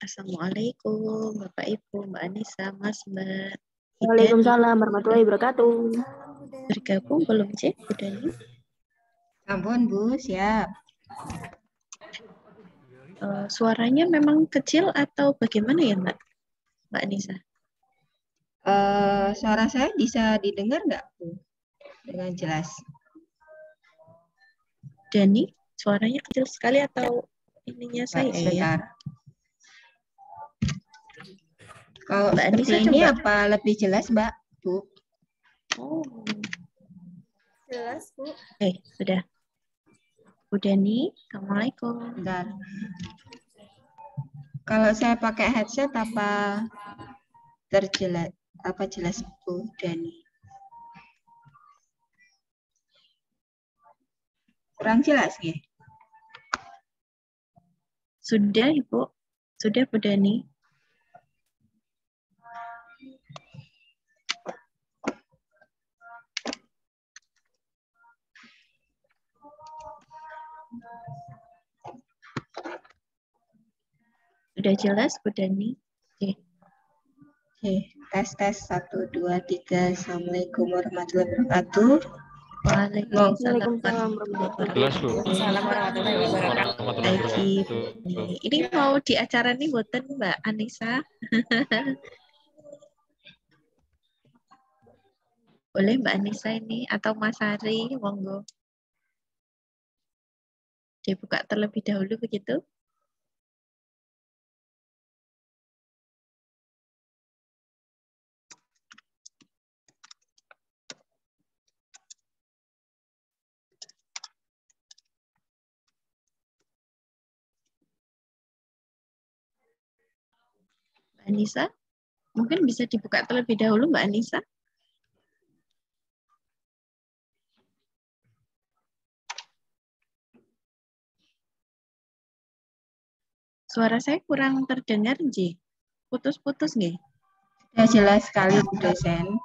Assalamualaikum, Bapak Ibu, Mbak Anissa, Mas Mbak. Waalaikumsalam warahmatullahi wabarakatuh. Bergabung belum cek, Bu Dani? Ampun Bu, siap. Suaranya memang kecil atau bagaimana ya Mbak Anissa? Suara saya bisa didengar nggak Bu? Dengan jelas. Dani, suaranya kecil sekali atau ininya saya Sebentar. ya? Kalau Mbak seperti Anissa ini coba. apa lebih jelas Mbak, Bu? Oh, Jelas Bu. Sudah. Bu Dani, Assalamualaikum. Bentar. Kalau saya pakai headset apa terjelas? Apa jelas Bu Dani? Kurang jelas ya? Sudah Ibu, sudah Bu Dani. Sudah jelas Bu Dani? Oke, tes 1, 2, 3. Assalamualaikum warahmatullahi wabarakatuh. Waalaikumsalam Jelas Bu. warahmatullahi wabarakatuh. Ini mau di acara nih boten Mbak Anissa. Boleh Mbak Anissa ini atau Mas Ari, monggo. Dibuka terlebih dahulu begitu. Mbak Anissa, mungkin bisa dibuka terlebih dahulu Mbak Anissa. Suara saya kurang terdengar, Nji. Putus-putus nggih? Sudah jelas sekali Bu dosen.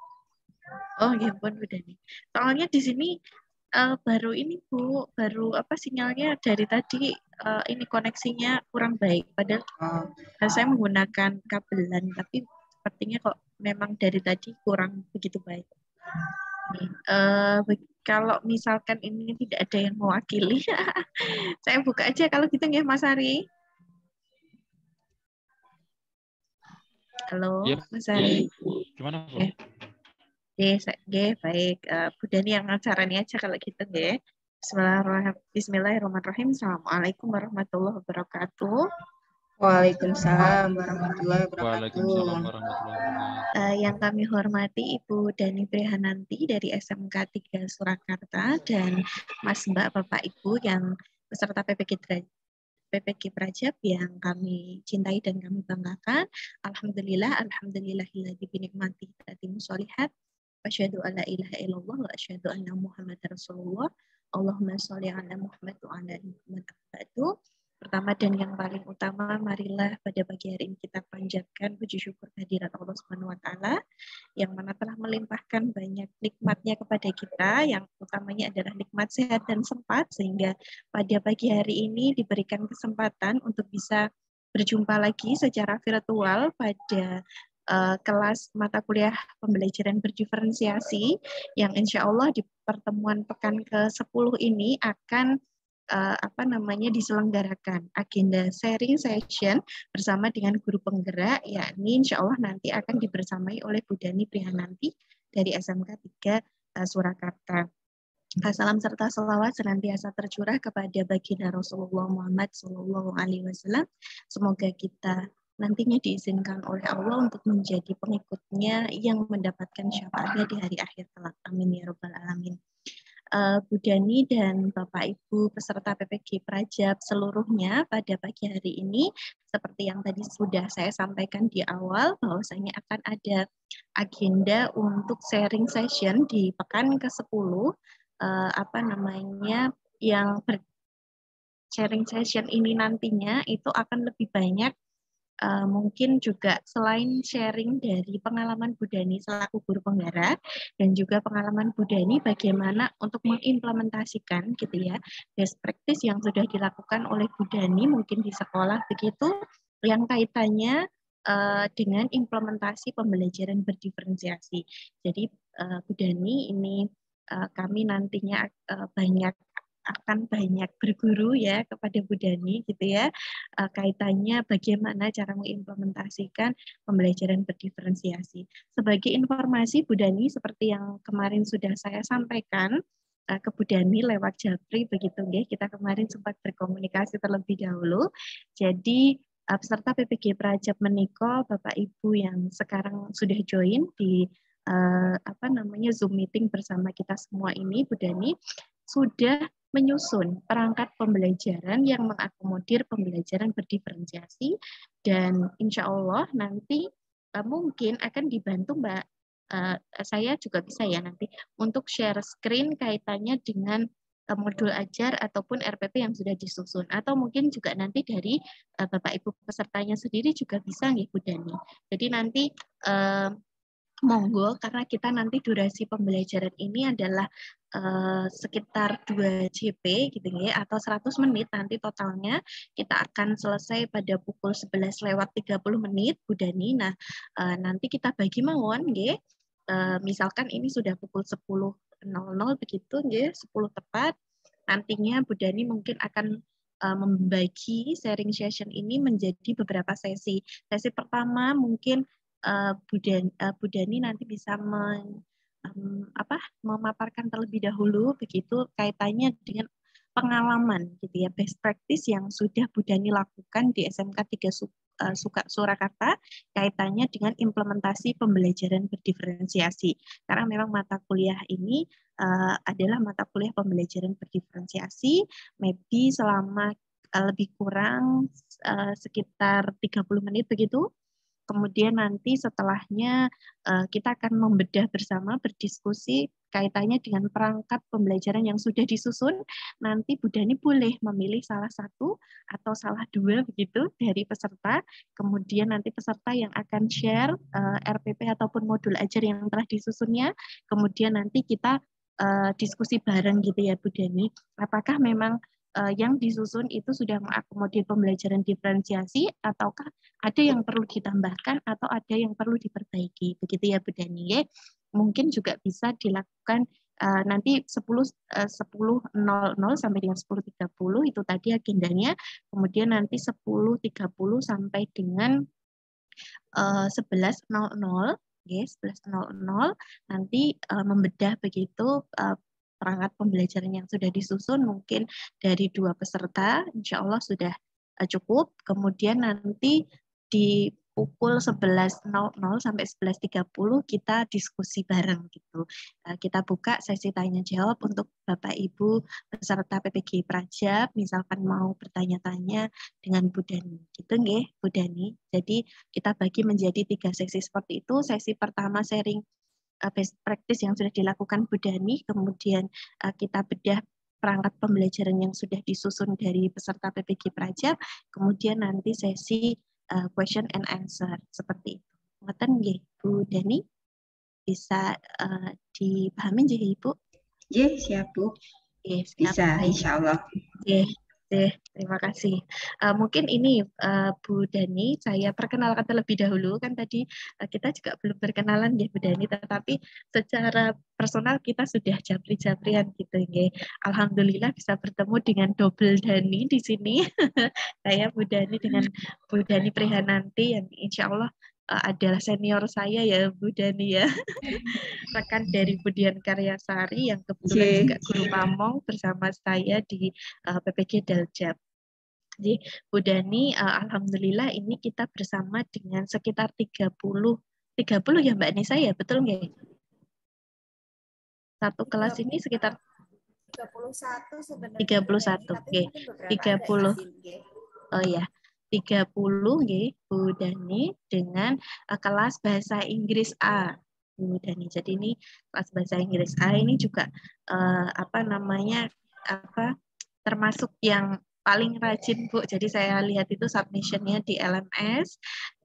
Oh, ya ampun udah nih. Soalnya di sini baru ini Bu, baru sinyalnya dari tadi ini koneksinya kurang baik. Padahal saya menggunakan kabelan, tapi sepertinya kok memang dari tadi kurang begitu baik. Kalau misalkan ini tidak ada yang mewakili, saya buka aja kalau gitu nggih Mas Ari. Halo, yep. Mas Ari. Gimana, Bu? Baik. Bu Dani yang acaranya aja kalau gitu, nggih. Bismillahirrahmanirrahim. Assalamualaikum warahmatullahi wabarakatuh. Waalaikumsalam warahmatullahi wabarakatuh. Yang kami hormati Ibu Dani Prihananti dari SMK 3 Surakarta dan Mas Mbak Bapak Ibu yang peserta PPG Prajab yang kami cintai dan kami banggakan. Alhamdulillahilladzi bi ni'matihi tatimmu sholihat. Asyhadu alla ilaha illallah wa asyhadu anna Muhammadar Rasulullah. Allahumma sholli ala Muhammad wa ala ali Muhammad. Pertama dan yang paling utama, marilah pada pagi hari ini kita panjatkan puji syukur kehadirat Allah Subhanahu wa taala yang mana telah melimpahkan banyak nikmatnya kepada kita, yang utamanya adalah nikmat sehat dan sempat, sehingga pada pagi hari ini diberikan kesempatan untuk bisa berjumpa lagi secara virtual pada kelas mata kuliah pembelajaran berdiferensiasi yang insya Allah di pertemuan pekan ke-10 ini akan diselenggarakan agenda sharing session bersama dengan guru penggerak, yakni insya Allah nanti akan dibersamai oleh Bu Dani Prihananti dari SMK 3 Surakarta. Salam serta selawat senantiasa tercurah kepada baginda Rasulullah Muhammad SAW. Semoga kita nantinya diizinkan oleh Allah untuk menjadi pengikutnya yang mendapatkan syafaatnya di hari akhir kelak. Amin ya Rabbal Alamin. Bu Dani dan Bapak Ibu peserta PPG Prajab seluruhnya pada pagi hari ini, seperti yang tadi sudah saya sampaikan di awal, bahwasanya akan ada agenda untuk sharing session di pekan ke-10, yang sharing session ini nantinya itu akan lebih banyak mungkin juga selain sharing dari pengalaman Bu Dani selaku guru penggerak dan juga pengalaman Bu Dani bagaimana untuk mengimplementasikan gitu ya best practice yang sudah dilakukan oleh Bu Dani mungkin di sekolah begitu yang kaitannya dengan implementasi pembelajaran berdiferensiasi. Jadi Bu Dani, ini kami nantinya akan banyak berguru ya kepada Bu Dani gitu ya, kaitannya bagaimana cara mengimplementasikan pembelajaran berdiferensiasi. Sebagai informasi Bu Dani, seperti yang kemarin sudah saya sampaikan ke Bu Dani lewat Japri begitu nggih, kita kemarin sempat berkomunikasi terlebih dahulu. Jadi peserta PPG Prajab menika Bapak Ibu yang sekarang sudah join di Zoom meeting bersama kita semua ini, Bu Dani sudah menyusun perangkat pembelajaran yang mengakomodir pembelajaran berdiferensiasi, dan insya Allah nanti mungkin akan dibantu Mbak, saya juga bisa ya nanti untuk share screen kaitannya dengan modul ajar ataupun RPP yang sudah disusun, atau mungkin juga nanti dari Bapak Ibu pesertanya sendiri juga bisa nih Bu Dani. Jadi nanti monggo, karena kita nanti durasi pembelajaran ini adalah sekitar 2 JP gitu ya, atau 100 menit nanti totalnya. Kita akan selesai pada pukul 11:30 Bu Dani. Nah, nanti kita bagi mawon nggih. Misalkan ini sudah pukul 10.00 begitu nggih, 10 tepat. Nantinya Bu Dani mungkin akan membagi sharing session ini menjadi beberapa sesi. Sesi pertama mungkin Bu Dani nanti bisa memaparkan terlebih dahulu begitu kaitannya dengan pengalaman gitu ya, best practice yang sudah Bu Dani lakukan di SMK 3 Surakarta kaitannya dengan implementasi pembelajaran berdiferensiasi. Karena memang mata kuliah ini adalah mata kuliah pembelajaran berdiferensiasi, maybe selama lebih kurang sekitar 30 menit begitu. Kemudian nanti setelahnya kita akan membedah bersama, berdiskusi kaitannya dengan perangkat pembelajaran yang sudah disusun. Nanti Bu Dani boleh memilih salah satu atau salah dua begitu dari peserta. Kemudian nanti peserta yang akan share RPP ataupun modul ajar yang telah disusunnya. Kemudian nanti kita diskusi bareng gitu ya Bu Dani. Apakah memang yang disusun itu sudah mengakomodir pembelajaran diferensiasi ataukah ada yang perlu ditambahkan atau ada yang perlu diperbaiki, begitu ya Bu Dani. Mungkin juga bisa dilakukan nanti 10.00 sampai dengan 10.30 itu tadi agendanya. Kemudian nanti 10.30 sampai dengan 11.00 11.00 nanti membedah begitu perangkat pembelajaran yang sudah disusun, mungkin dari 2 peserta, insya Allah sudah cukup. Kemudian nanti di pukul 11.00 sampai 11.30 kita diskusi bareng gitu. Kita buka sesi tanya jawab untuk Bapak Ibu peserta PPG Prajab, misalkan mau bertanya-tanya dengan Bu Dani. Gitu nggih, Bu Dani. Jadi kita bagi menjadi 3 sesi seperti itu. Sesi pertama sharing best practice yang sudah dilakukan Bu Dani, kemudian kita bedah perangkat pembelajaran yang sudah disusun dari peserta PPG Prajab, kemudian nanti sesi question and answer seperti itu. Ngoten nggih Bu Dani, bisa dipahami nggih Ibu? Nggih, siap Bu. Bisa, insya Allah. Terima kasih. Mungkin ini Bu Dani, saya perkenalkan terlebih dahulu, kan tadi kita juga belum berkenalan ya Bu Dani, tetapi secara personal kita sudah japri-japrian gitu ya. Alhamdulillah bisa bertemu dengan double Dani di sini. Saya Bu Dani dengan Bu Dani Prihananti yang insya Allah adalah senior saya ya Bu Dani ya. Rekan dari Budian Karyasari yang kebetulan juga guru pamong bersama saya di PPG Daljab. Jadi Bu Dani, alhamdulillah ini kita bersama dengan sekitar 30 ya Mbak Nisa ya, betul nggak? Satu kelas ini sekitar 31 sebenarnya. 31, oke. 30. Oh ya. 30 nggih Bu Dani dengan kelas bahasa Inggris A. Bu Dani. Jadi ini kelas bahasa Inggris A ini juga termasuk yang paling rajin Bu. Jadi saya lihat itu submission-nya di LMS,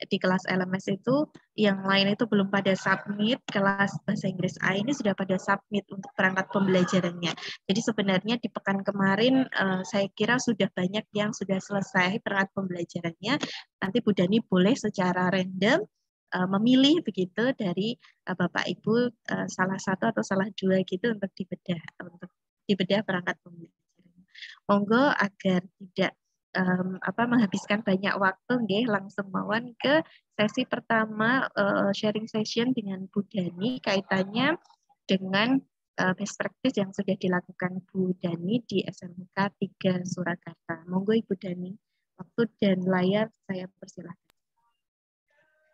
di kelas LMS itu yang lain itu belum pada submit, kelas bahasa Inggris A ini sudah pada submit untuk perangkat pembelajarannya. Jadi sebenarnya di pekan kemarin saya kira sudah banyak yang sudah selesai perangkat pembelajarannya. Nanti Bu Dani boleh secara random memilih begitu dari Bapak Ibu salah satu atau salah dua gitu untuk dibedah perangkat pembelajaran. Monggo agar tidak menghabiskan banyak waktu, nggih, langsung mawon ke sesi pertama sharing session dengan Bu Dani kaitannya dengan best practice yang sudah dilakukan Bu Dani di SMK 3 Surakarta. Monggo Ibu Dani, waktu dan layar saya persilahkan.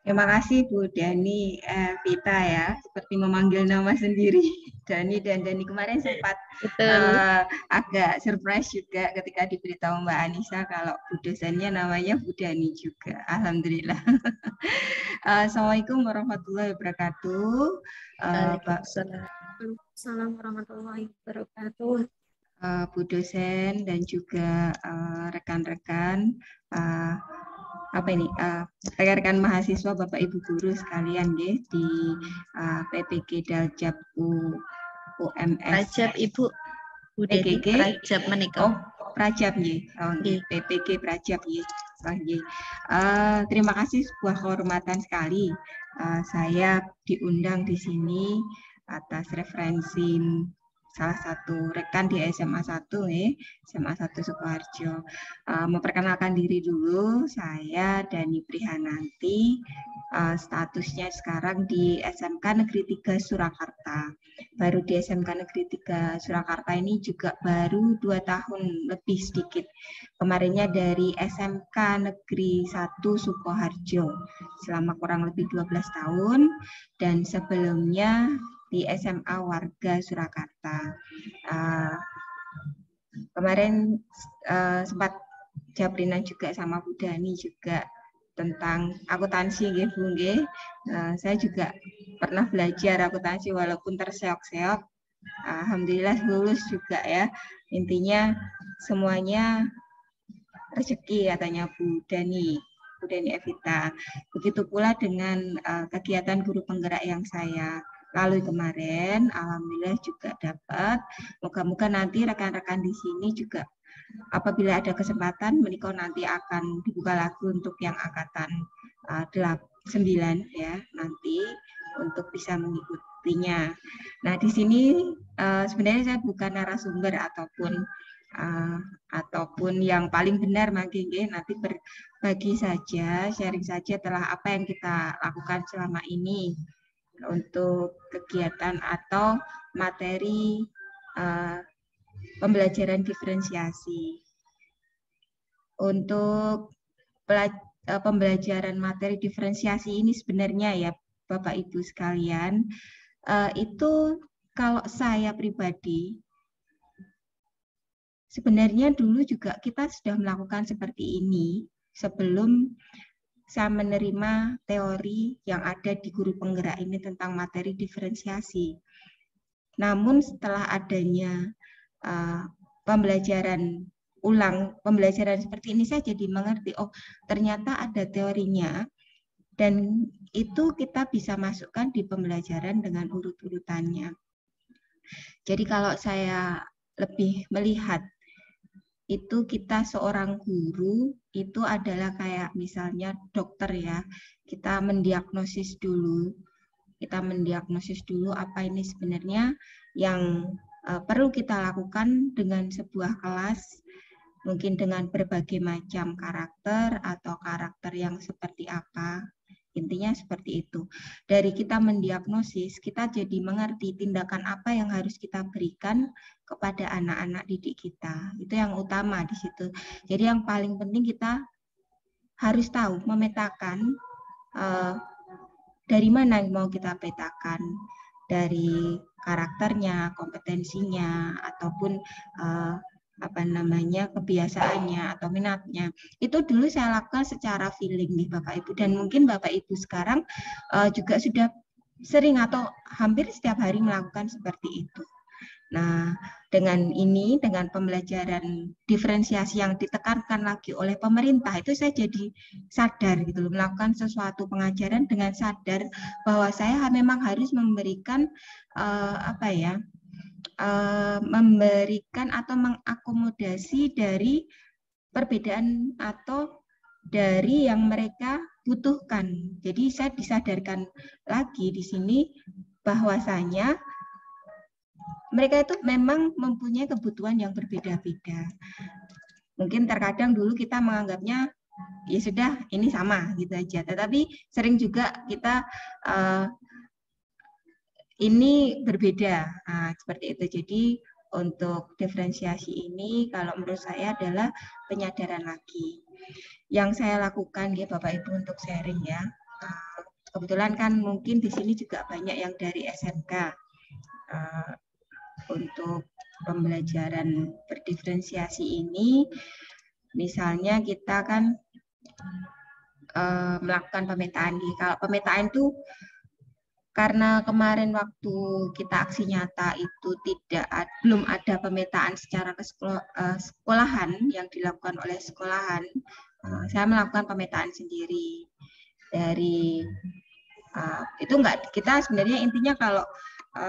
Terima kasih Bu Dani Vita ya, seperti memanggil nama sendiri. Dani dan Dani kemarin sempat agak surprise juga ketika diberitahu Mbak Anissa kalau Bu dosennya namanya Bu Dani juga. Alhamdulillah. Assalamualaikum warahmatullahi wabarakatuh. Waalaikumsalam warahmatullahi wabarakatuh. Bu dosen dan juga rekan-rekan rekan-rekan mahasiswa Bapak Ibu guru sekalian di PPG Daljab UMS. Prajab Ibu Bu Dani, Prajab menikah. Oh, Prajab nggih. Oh, PPG Prajab nggih. Terima kasih, sebuah kehormatan sekali saya diundang di sini atas referensi salah satu rekan di SMA 1 SMA 1 Sukoharjo. Memperkenalkan diri dulu, saya Dani Prihananti, statusnya sekarang di SMK Negeri 3 Surakarta. Baru di SMK Negeri 3 Surakarta ini juga baru 2 tahun lebih sedikit. Kemarinnya dari SMK Negeri 1 Sukoharjo selama kurang lebih 12 tahun, dan sebelumnya di SMA Warga Surakarta. Kemarin sempat jabrinan juga sama Bu Dani juga tentang akuntansi nggih Bu nggih. Saya juga pernah belajar akuntansi walaupun terseok-seok. Alhamdulillah lulus juga ya. Intinya semuanya rezeki katanya Bu Dani Evita. Begitu pula dengan kegiatan guru penggerak yang saya lalui kemarin, alhamdulillah juga dapat. Moga-moga nanti rekan-rekan di sini juga apabila ada kesempatan menikah nanti akan dibuka lagi untuk yang angkatan 9 ya nanti untuk bisa mengikutinya. Nah di sini sebenarnya saya bukan narasumber ataupun yang paling benar nanti berbagi saja, sharing saja telah apa yang kita lakukan selama ini untuk kegiatan atau materi pembelajaran diferensiasi. Untuk pembelajaran materi diferensiasi ini sebenarnya ya Bapak Ibu sekalian, itu kalau saya pribadi sebenarnya dulu juga kita sudah melakukan seperti ini sebelum saya menerima teori yang ada di guru penggerak ini tentang materi diferensiasi. Namun setelah adanya pembelajaran seperti ini, saya jadi mengerti, oh ternyata ada teorinya, dan itu kita bisa masukkan di pembelajaran dengan urut-urutannya. Jadi kalau saya lebih melihat, itu kita seorang guru itu adalah kayak misalnya dokter ya, kita mendiagnosis dulu apa ini sebenarnya yang perlu kita lakukan dengan sebuah kelas, mungkin dengan berbagai macam karakter atau karakter yang seperti apa. Intinya seperti itu. Dari kita mendiagnosis, kita jadi mengerti tindakan apa yang harus kita berikan kepada anak-anak didik kita. Itu yang utama di situ. Jadi yang paling penting kita harus tahu, memetakan dari mana yang mau kita petakan. Dari karakternya, kompetensinya, ataupun kebiasaannya atau minatnya. Itu dulu saya lakukan secara feeling nih Bapak Ibu, dan mungkin Bapak Ibu sekarang juga sudah sering atau hampir setiap hari melakukan seperti itu. Nah, dengan ini, dengan pembelajaran diferensiasi yang ditekankan lagi oleh pemerintah, itu saya jadi sadar gitu loh, melakukan sesuatu pengajaran dengan sadar bahwa saya memang harus memberikan memberikan atau mengakomodasi dari perbedaan atau dari yang mereka butuhkan. Jadi saya disadarkan lagi di sini bahwasanya mereka itu memang mempunyai kebutuhan yang berbeda-beda. Mungkin terkadang dulu kita menganggapnya ya sudah ini sama gitu aja. Tetapi sering juga kita ini berbeda. Nah, seperti itu. Jadi untuk diferensiasi ini kalau menurut saya adalah penyadaran lagi. Yang saya lakukan ya Bapak Ibu untuk sharing ya. Kebetulan kan mungkin di sini juga banyak yang dari SMK. Untuk pembelajaran berdiferensiasi ini, misalnya kita kan melakukan pemetaan. Kalau pemetaan itu karena kemarin waktu kita aksi nyata itu belum ada pemetaan secara sekolahan yang dilakukan oleh sekolahan, saya melakukan pemetaan sendiri dari itu enggak, kita sebenarnya intinya kalau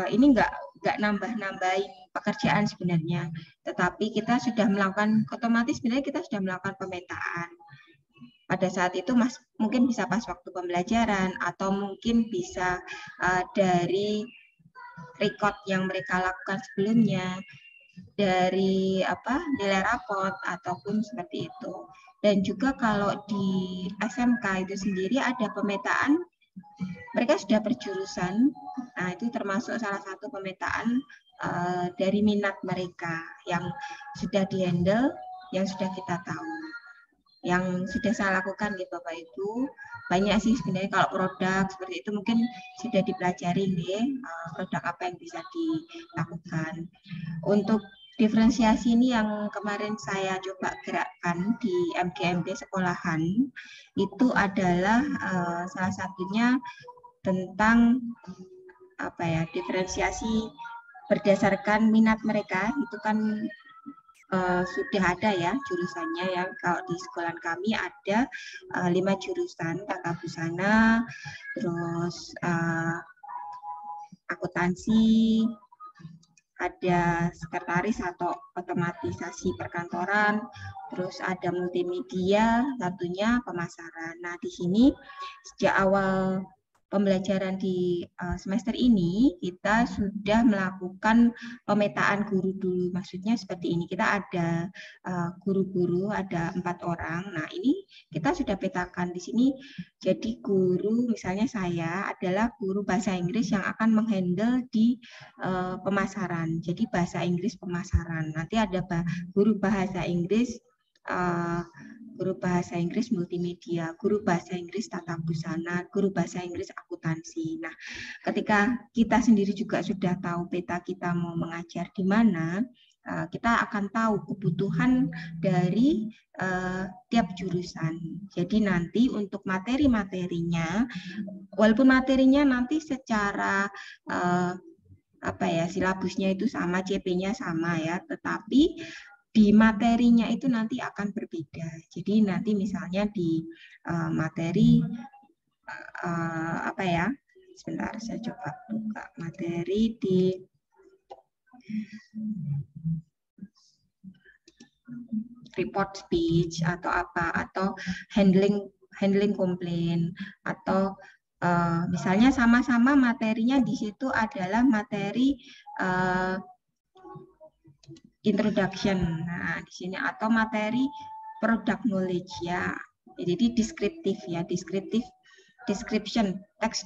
ini enggak nambah-nambahin pekerjaan sebenarnya, tetapi kita sudah melakukan otomatis sebenarnya kita sudah melakukan pemetaan. Pada saat itu mungkin bisa pas waktu pembelajaran atau mungkin bisa dari record yang mereka lakukan sebelumnya, dari nilai raport ataupun seperti itu. Dan juga kalau di SMK itu sendiri ada pemetaan, mereka sudah berjurusan. Nah, itu termasuk salah satu pemetaan dari minat mereka yang sudah dihandle, yang sudah kita tahu. Yang sudah saya lakukan gitu Bapak Ibu, banyak sih sebenarnya. Kalau produk seperti itu mungkin sudah dipelajari nih, produk apa yang bisa dilakukan. Untuk diferensiasi ini yang kemarin saya coba gerakkan di MGMD sekolahan, itu adalah salah satunya tentang diferensiasi berdasarkan minat mereka. Itu kan sudah ada ya jurusannya ya. Kalau di sekolah kami ada 5 jurusan, tata busana, terus akuntansi, ada sekretaris atau otomatisasi perkantoran, terus ada multimedia, satunya pemasaran. Nah, di sini sejak awal pembelajaran di semester ini kita sudah melakukan pemetaan guru dulu. Maksudnya seperti ini, kita ada guru-guru, ada 4 orang. Nah, ini kita sudah petakan di sini. Jadi guru, misalnya saya adalah guru bahasa Inggris yang akan menghandle di pemasaran. Jadi bahasa Inggris pemasaran. Nanti ada guru bahasa Inggris guru bahasa Inggris multimedia, guru bahasa Inggris tata busana, guru bahasa Inggris akuntansi. Nah, ketika kita sendiri juga sudah tahu peta kita mau mengajar di mana, kita akan tahu kebutuhan dari tiap jurusan. Jadi nanti untuk materi-materinya, walaupun materinya nanti secara silabusnya itu sama, CP-nya sama ya, tetapi di materinya itu nanti akan berbeda. Jadi nanti misalnya di materi sebentar saya coba buka materi di report speech atau atau handling komplain, atau misalnya sama-sama materinya di situ adalah materi introduction. Nah, di sini atau materi product knowledge ya. Jadi deskriptif ya, description, text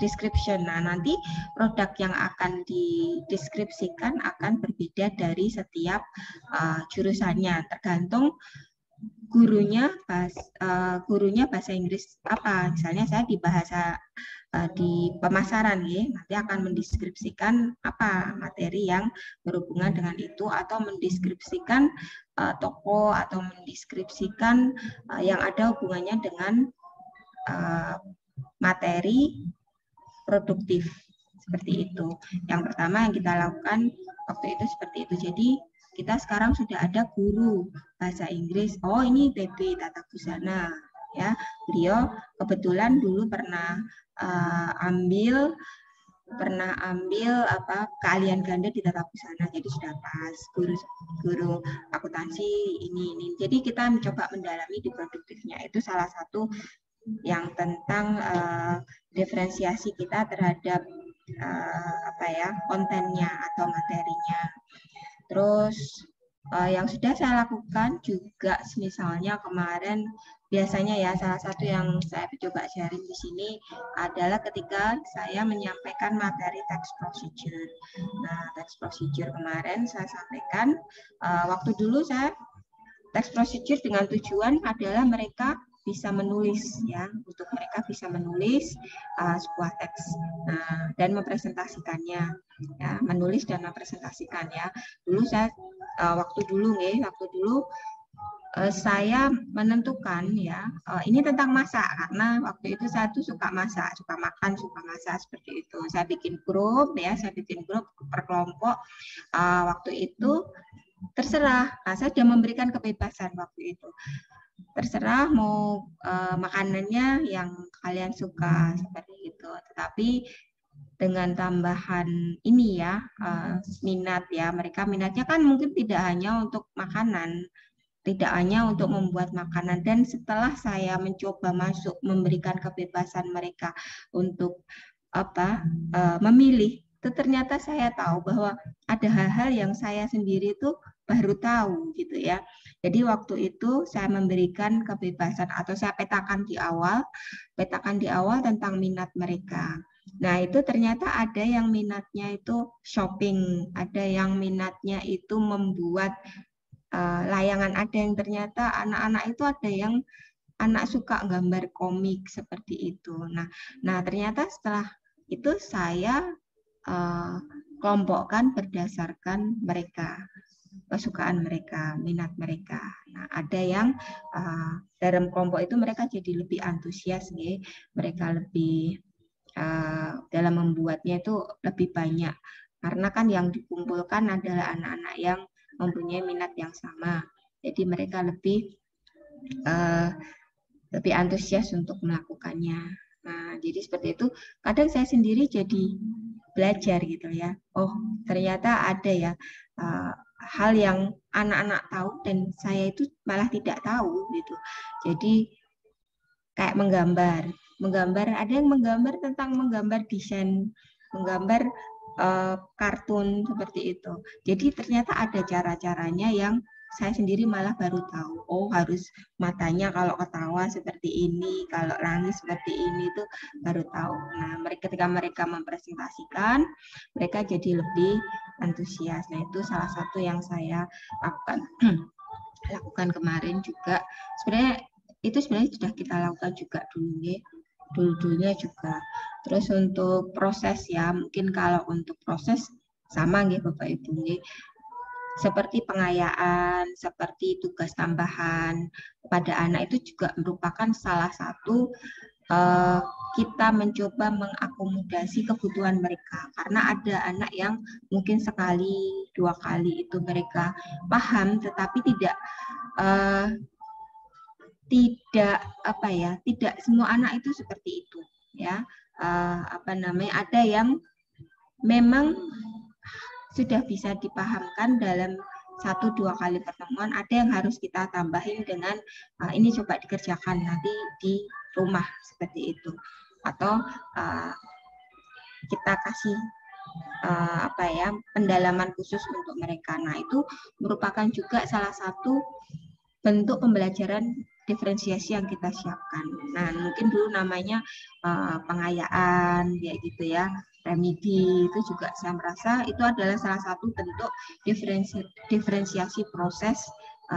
description. Nah, nanti produk yang akan dideskripsikan akan berbeda dari setiap jurusannya, tergantung gurunya bahasa Inggris apa. Misalnya saya di pemasaran ya, nanti akan mendeskripsikan apa materi yang berhubungan dengan itu, atau mendeskripsikan toko, atau mendeskripsikan yang ada hubungannya dengan materi produktif seperti itu. Yang pertama yang kita lakukan waktu itu seperti itu. Jadi kita sekarang sudah ada guru bahasa Inggris. Oh, ini TB Tata Busana ya. Beliau kebetulan dulu pernah ambil keahlian ganda di Tata Busana, jadi sudah pas. Guru akuntansi ini. Jadi kita mencoba mendalami di produktifnya. Itu salah satu yang tentang diferensiasi kita terhadap kontennya atau materinya. Terus yang sudah saya lakukan juga, misalnya kemarin biasanya ya, salah satu yang saya coba sharing di sini adalah ketika saya menyampaikan materi text procedure. Nah, text procedure kemarin saya sampaikan, waktu dulu saya text procedure dengan tujuan adalah mereka bisa menulis ya, untuk mereka bisa menulis sebuah teks dan mempresentasikannya ya, menulis dan mempresentasikan ya. Dulu saya waktu dulu saya menentukan ya, ini tentang masak, karena waktu itu saya tuh suka masak, suka makan, suka masak seperti itu. Saya bikin grup per kelompok. Waktu itu terserah, saya sudah memberikan kebebasan waktu itu. Terserah mau makanannya yang kalian suka seperti itu. Tetapi dengan tambahan ini ya, minat ya, mereka minatnya kan mungkin tidak hanya untuk makanan, tidak hanya untuk membuat makanan. Dan setelah saya mencoba masuk, memberikan kebebasan mereka untuk memilih, itu ternyata saya tahu bahwa ada hal-hal yang saya sendiri itu baru tahu gitu ya. Jadi waktu itu saya memberikan kebebasan atau saya petakan di awal tentang minat mereka. Nah, itu ternyata ada yang minatnya itu shopping, ada yang minatnya itu membuat layangan, ada yang ternyata anak-anak itu ada yang anak suka gambar komik seperti itu. Nah ternyata setelah itu saya kelompokkan berdasarkan mereka, kesukaan mereka, minat mereka. Nah, ada yang dalam kelompok itu mereka jadi lebih antusias, ya. Mereka lebih dalam membuatnya itu lebih banyak, karena kan yang dikumpulkan adalah anak-anak yang mempunyai minat yang sama, jadi mereka lebih antusias untuk melakukannya. Nah, jadi seperti itu. Kadang saya sendiri jadi belajar gitu ya. Oh, ternyata ada ya hal yang anak-anak tahu dan saya itu malah tidak tahu gitu. Jadi kayak menggambar, ada yang menggambar tentang menggambar desain, menggambar kartun seperti itu. Jadi ternyata ada cara-caranya yang saya sendiri malah baru tahu. Oh, harus matanya kalau ketawa seperti ini, kalau nangis seperti ini, itu baru tahu. Nah, ketika mereka mempresentasikan, mereka jadi lebih antusias. Nah, itu salah satu yang saya lakukan kemarin juga. Sebenarnya sudah kita lakukan juga dulunya juga. Terus untuk proses ya, mungkin kalau untuk proses sama nggih Bapak Ibu nggih. Seperti pengayaan, seperti tugas tambahan pada anak itu juga merupakan salah satu kita mencoba mengakomodasi kebutuhan mereka, karena ada anak yang mungkin sekali, 2 kali itu mereka paham, tetapi tidak semua anak itu seperti itu ya. Ada yang memang sudah bisa dipahamkan dalam 1-2 kali pertemuan, ada yang harus kita tambahin dengan ini coba dikerjakan nanti di rumah seperti itu, atau kita kasih pendalaman khusus untuk mereka. Nah, itu merupakan juga salah satu bentuk pembelajaran diferensiasi yang kita siapkan. Nah, mungkin dulu namanya pengayaan kayak gitu ya, remedi, itu juga saya merasa itu adalah salah satu bentuk diferensiasi proses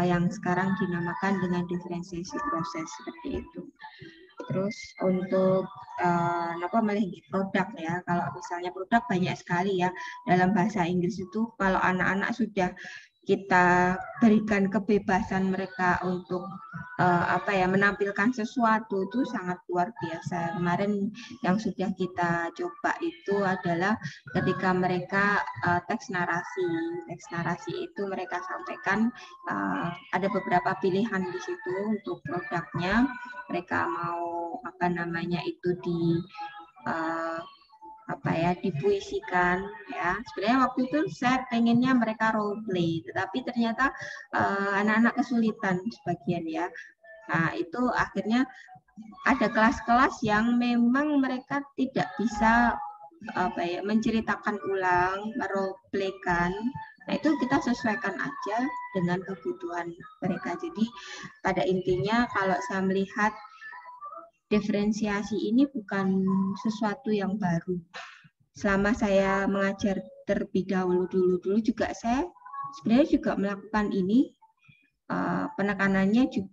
yang sekarang dinamakan dengan diferensiasi proses seperti itu. Terus untuk produk ya, kalau misalnya produk banyak sekali ya dalam bahasa Inggris itu. Kalau anak-anak sudah kita berikan kebebasan mereka untuk menampilkan sesuatu itu sangat luar biasa. Kemarin yang sudah kita coba itu adalah ketika mereka teks narasi itu mereka sampaikan, ada beberapa pilihan di situ untuk produknya. Mereka mau itu dipuisikan ya. Sebenarnya waktu itu saya pengennya mereka role play, tetapi ternyata anak-anak kesulitan sebagian ya. Nah, itu akhirnya ada kelas-kelas yang memang mereka tidak bisa menceritakan ulang, role playkan. Nah, itu kita sesuaikan aja dengan kebutuhan mereka. Jadi pada intinya kalau saya melihat diferensiasi ini bukan sesuatu yang baru. Selama saya mengajar terlebih dahulu juga saya sebenarnya juga melakukan ini,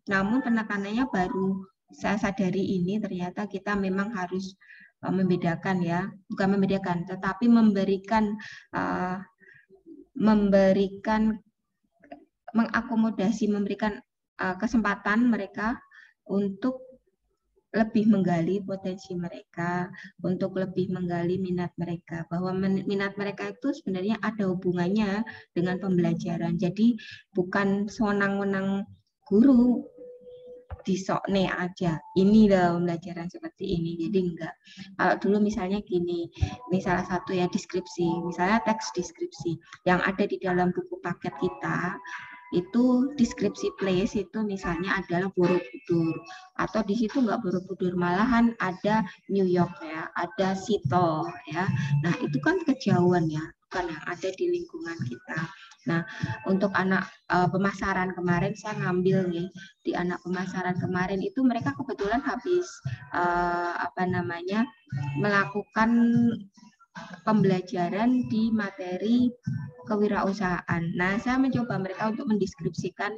namun penekanannya baru saya sadari ini ternyata kita memang harus membedakan ya, bukan membedakan, tetapi mengakomodasi, memberikan kesempatan mereka untuk lebih menggali potensi mereka, untuk lebih menggali minat mereka, bahwa minat mereka itu sebenarnya ada hubungannya dengan pembelajaran. Jadi bukan sewenang-wenang guru disokne aja, ini loh pembelajaran seperti ini. Jadi enggak. Kalau dulu misalnya gini, ini salah satu ya deskripsi, misalnya teks deskripsi yang ada di dalam buku paket kita, itu deskripsi place itu misalnya adalah Borobudur, atau di situ nggak Borobudur, malahan ada New York ya, ada Seattle ya. Nah itu kan kejauhan ya, bukan yang ada di lingkungan kita. Nah untuk anak pemasaran kemarin saya ngambil nih, di anak pemasaran kemarin itu mereka kebetulan habis melakukan pembelajaran di materi kewirausahaan. Nah, saya mencoba mereka untuk mendeskripsikan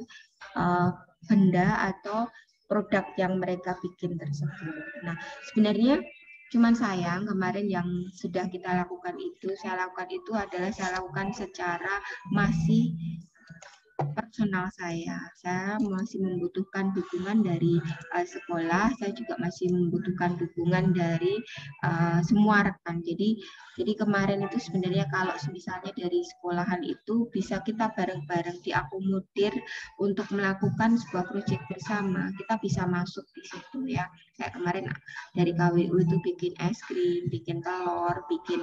benda atau produk yang mereka bikin tersebut. Nah, sebenarnya cuman sayang kemarin yang sudah kita lakukan itu, saya lakukan secara masih personal saya masih membutuhkan dukungan dari sekolah, saya juga masih membutuhkan dukungan dari semua rekan. Jadi kemarin itu sebenarnya kalau misalnya dari sekolahan itu bisa kita bareng-bareng diakomodir untuk melakukan sebuah proyek bersama, kita bisa masuk di situ ya. Kayak kemarin dari KWU itu bikin es krim, bikin telur, bikin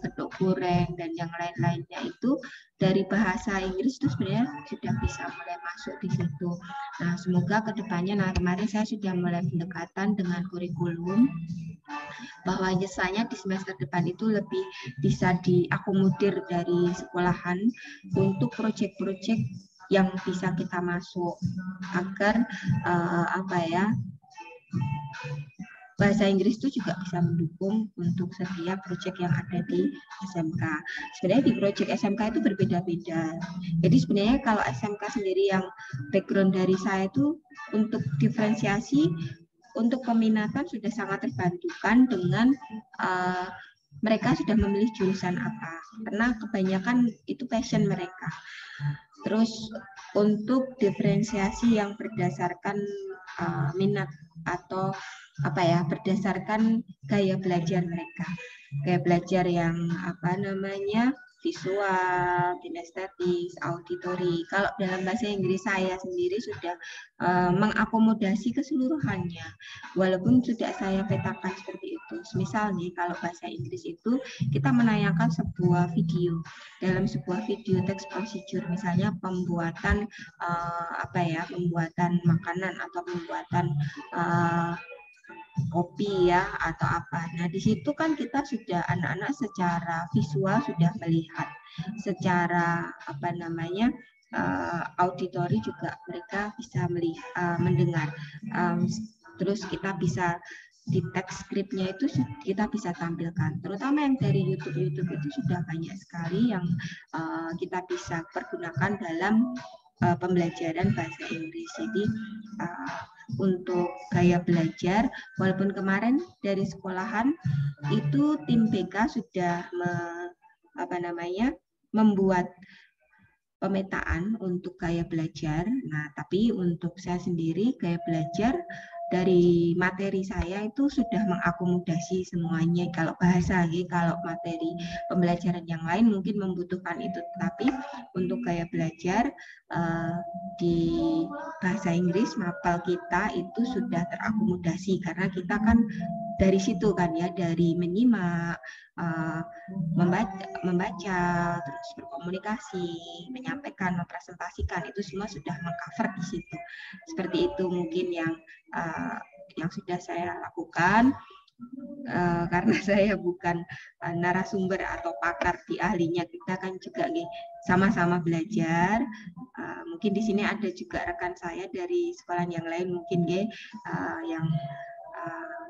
gedok goreng dan yang lain-lainnya itu dari bahasa Inggris itu sebenarnya sudah bisa mulai masuk di situ. Nah, semoga kedepannya, kemarin saya sudah mulai pendekatan dengan kurikulum, bahwa biasanya di semester depan itu lebih bisa diakomodir dari sekolahan untuk proyek-proyek yang bisa kita masuk, agar bahasa Inggris itu juga bisa mendukung untuk setiap proyek yang ada di SMK. Sebenarnya di proyek SMK itu berbeda-beda. Jadi sebenarnya kalau SMK sendiri yang background dari saya itu untuk diferensiasi, untuk peminatan sudah sangat terbantukan dengan mereka sudah memilih jurusan apa. Karena kebanyakan itu passion mereka. Terus untuk diferensiasi yang berdasarkan minat atau berdasarkan gaya belajar mereka, gaya belajar yang visual, kinestetis, auditori. Kalau dalam bahasa Inggris saya sendiri sudah mengakomodasi keseluruhannya, walaupun sudah saya petakan seperti itu. Misal nih, kalau bahasa Inggris itu kita menayangkan sebuah video, dalam sebuah video text procedure, misalnya pembuatan pembuatan makanan atau pembuatan kopi ya atau apa. Nah, di situ kan kita sudah anak-anak secara visual sudah melihat, secara auditori juga mereka bisa melihat, mendengar. Terus kita bisa di teks skripnya itu kita bisa tampilkan, terutama yang dari YouTube itu sudah banyak sekali yang kita bisa pergunakan dalam pembelajaran bahasa Inggris. Jadi untuk gaya belajar, walaupun kemarin dari sekolahan itu tim BK sudah membuat pemetaan untuk gaya belajar. Nah, tapi untuk saya sendiri gaya belajar dari materi saya itu sudah mengakomodasi semuanya. Kalau bahasa, kalau materi pembelajaran yang lain mungkin membutuhkan itu. Tapi untuk gaya belajar di bahasa Inggris mapel kita itu sudah terakomodasi karena kita kan dari situ kan ya, dari menyimak, membaca, terus berkomunikasi, menyampaikan, mempresentasikan, itu semua sudah mengcover di situ. Seperti itu mungkin yang sudah saya lakukan. Karena saya bukan narasumber atau pakar di ahlinya, kita kan juga sama-sama belajar. Mungkin di sini ada juga rekan saya dari sekolah yang lain mungkin yang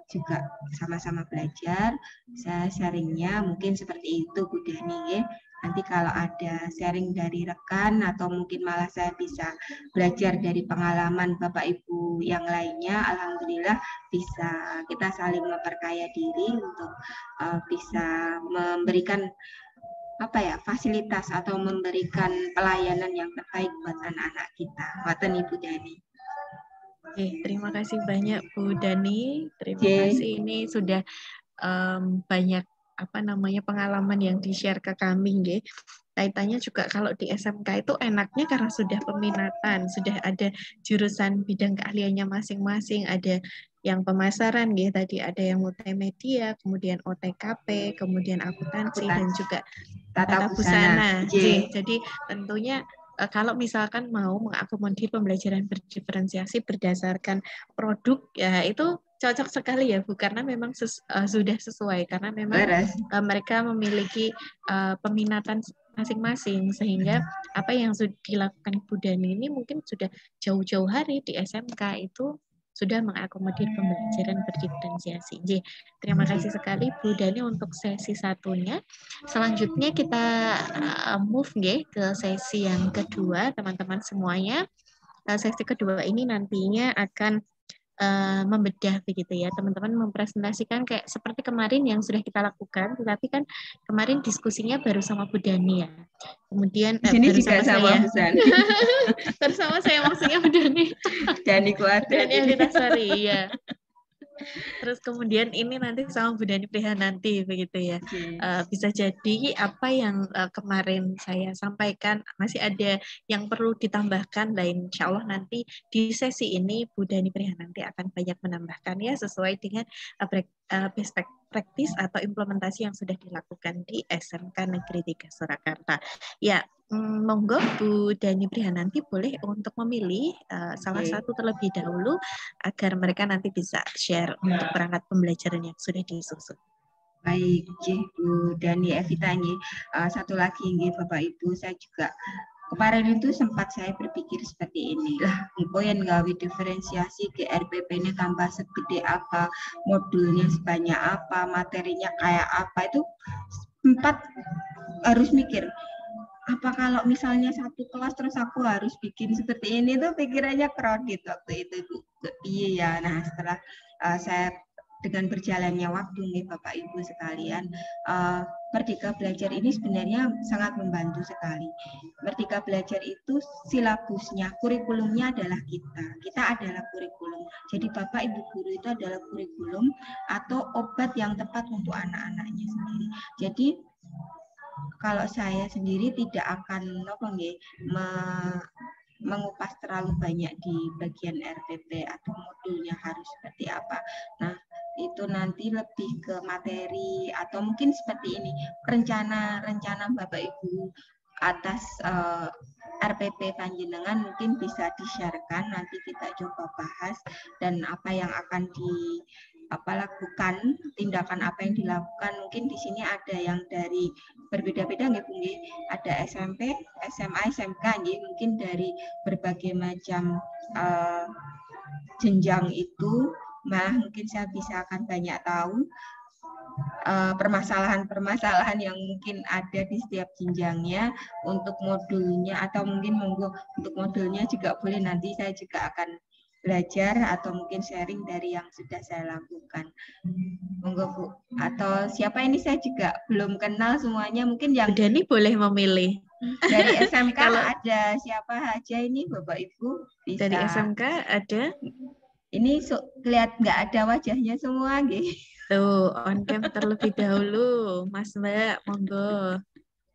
juga sama-sama belajar. Saya sharingnya mungkin seperti itu Bu Dani. Nanti kalau ada sharing dari rekan atau mungkin malah saya bisa belajar dari pengalaman Bapak Ibu yang lainnya, alhamdulillah bisa kita saling memperkaya diri untuk bisa memberikan fasilitas atau memberikan pelayanan yang terbaik buat anak-anak kita. Waten Ibu Dani. Oke, terima kasih banyak Bu Dani. Terima kasih, ini sudah banyak pengalaman yang di-share ke kami, nggih. Kaitannya juga kalau di SMK itu enaknya karena sudah peminatan, sudah ada jurusan bidang keahliannya masing-masing, ada yang pemasaran, nggih, tadi ada yang multimedia, kemudian OTKP, kemudian akuntansi dan juga tata busana. Jadi tentunya kalau misalkan mau mengakomodir pembelajaran berdiferensiasi berdasarkan produk, ya itu cocok sekali ya Bu, karena memang sudah sesuai, karena memang mereka memiliki peminatan masing-masing, sehingga apa yang sudah dilakukan Bu Dani ini mungkin sudah jauh-jauh hari di SMK itu sudah mengakomodir pembelajaran berdiferensiasi. Jadi, terima kasih sekali Bu Dani untuk sesi satunya. Selanjutnya kita move ke sesi yang kedua, teman-teman semuanya. Sesi kedua ini nantinya akan membedah begitu ya, teman-teman mempresentasikan kayak seperti kemarin yang sudah kita lakukan, tetapi kan kemarin diskusinya baru sama Bu Dani ya. Kemudian baru juga sama saya. Bersama saya maksudnya Bu Dani. Dani Kuadrat. Dani Alitasari ya. Terus kemudian ini nanti sama Bu Dani Prihananti begitu ya. Bisa jadi apa yang kemarin saya sampaikan masih ada yang perlu ditambahkan, dan insya Allah nanti di sesi ini Bu Dani Prihananti akan banyak menambahkan ya sesuai dengan best practice atau implementasi yang sudah dilakukan di SMK Negeri 3 Surakarta. Ya, monggo Bu Dani Prihananti boleh untuk memilih salah satu terlebih dahulu agar mereka nanti bisa share untuk perangkat pembelajaran yang sudah disusun. Baik, Bu Dani Evita, satu lagi Bapak Ibu, saya juga kemarin itu sempat saya berpikir seperti ini lah, yang gawe diferensiasi ke RPP ini tambah segede apa, modulnya sebanyak apa, materinya kayak apa, itu sempat harus mikir, apa kalau misalnya satu kelas terus aku harus bikin seperti ini, tuh pikirannya crowded waktu itu Bu. Iya, nah setelah saya dengan berjalannya waktu nih Bapak Ibu sekalian, Merdeka Belajar ini sebenarnya sangat membantu sekali. Merdeka Belajar itu silabusnya, kurikulumnya adalah kita adalah kurikulum. Jadi Bapak Ibu guru itu adalah kurikulum atau obat yang tepat untuk anak-anaknya sendiri. Jadi kalau saya sendiri tidak akan mengupas terlalu banyak di bagian RPP atau modulnya harus seperti apa. Nah, itu nanti lebih ke materi atau mungkin seperti ini, rencana Bapak Ibu atas RPP Panjenengan mungkin bisa di-share-kan, nanti kita coba bahas dan apa yang akan lakukan, tindakan apa yang dilakukan. Mungkin di sini ada yang dari berbeda-beda nggih Bu, ada SMP, SMA, SMK nggih, mungkin dari berbagai macam jenjang itu, malah mungkin saya bisa akan banyak tahu permasalahan-permasalahan yang mungkin ada di setiap jenjangnya. Untuk modulnya atau mungkin untuk modulnya juga boleh, nanti saya juga akan belajar atau mungkin sharing dari yang sudah saya lakukan. Monggo Bu. Atau siapa ini, saya juga belum kenal semuanya, mungkin yang Bu Dani boleh memilih. Dari SMK Kalau ada siapa aja ini Bapak Ibu? Bisa. dari SMK ada Ini lihat nggak ada wajahnya semua, nggih. tuh on cam terlebih dahulu, Mas Mbak, monggo.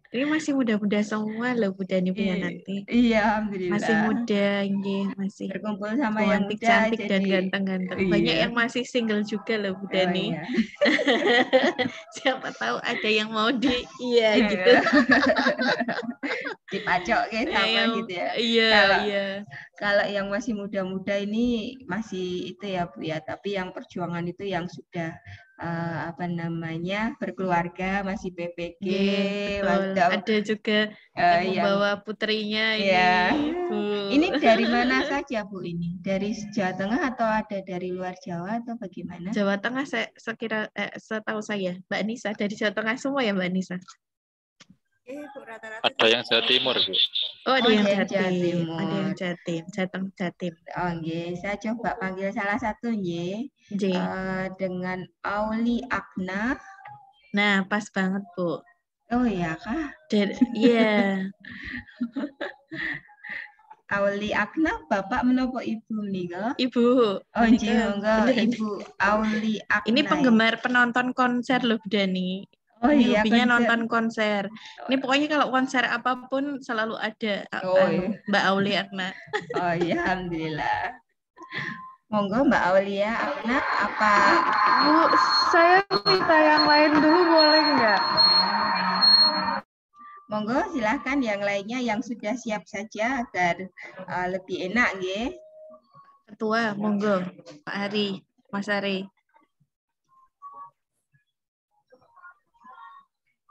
Ini masih muda-muda semua loh Bu Dani nanti. Iya, Masih alhamdulillah. muda, nggih, masih Berkumpul sama yang muda cantik dan jadi ganteng-ganteng. Banyak iya. yang masih single juga loh Bu Oh Dani. iya. Siapa tahu ada yang mau iya gitu. Dipacok kayak sama Yang gitu ya. iya, Kalau iya. kalau yang masih muda-muda ini masih itu ya Bu ya, tapi yang perjuangan itu yang sudah apa namanya berkeluarga, masih PPG, Nggih, betul. mantap. Ada juga yang Yang membawa putrinya ini, ya, Bu. ini dari mana saja Bu ini? Dari Jawa Tengah atau ada dari luar Jawa atau bagaimana? Jawa Tengah saya setahu saya, Mbak Nisa dari Jawa Tengah semua ya Mbak Nisa. Rata-rata Ada yang Jawa Timur, Bu. Oh, ada Oh, yang ada yang Jawa Jatim, Timur. ada yang Jatim, Jatim. Oh, nggih. Saya coba panggil salah satu nggih. J. Dengan Auli Akna. Nah, pas banget, Bu. Oh iya kah? Iya. Auli Akna, Bapak menapa Ibu nika? Ibu. Oh, nggih, Menika monggo beneran. Ibu Auli Akna. Ini penggemar penonton konser loh, Bu Dani. Oh Ini iya, hobinya konser. nonton konser. Ini pokoknya kalau konser apapun selalu ada Oh, iya. Mbak Auli Akna. Oh iya, alhamdulillah. Monggo Mbak Aulia Akna, apa? Bu, saya minta yang lain dulu boleh nggak? Monggo silahkan yang lainnya yang sudah siap saja agar lebih enak nggih. Ketua, monggo. Pak Hari, Mas Ari.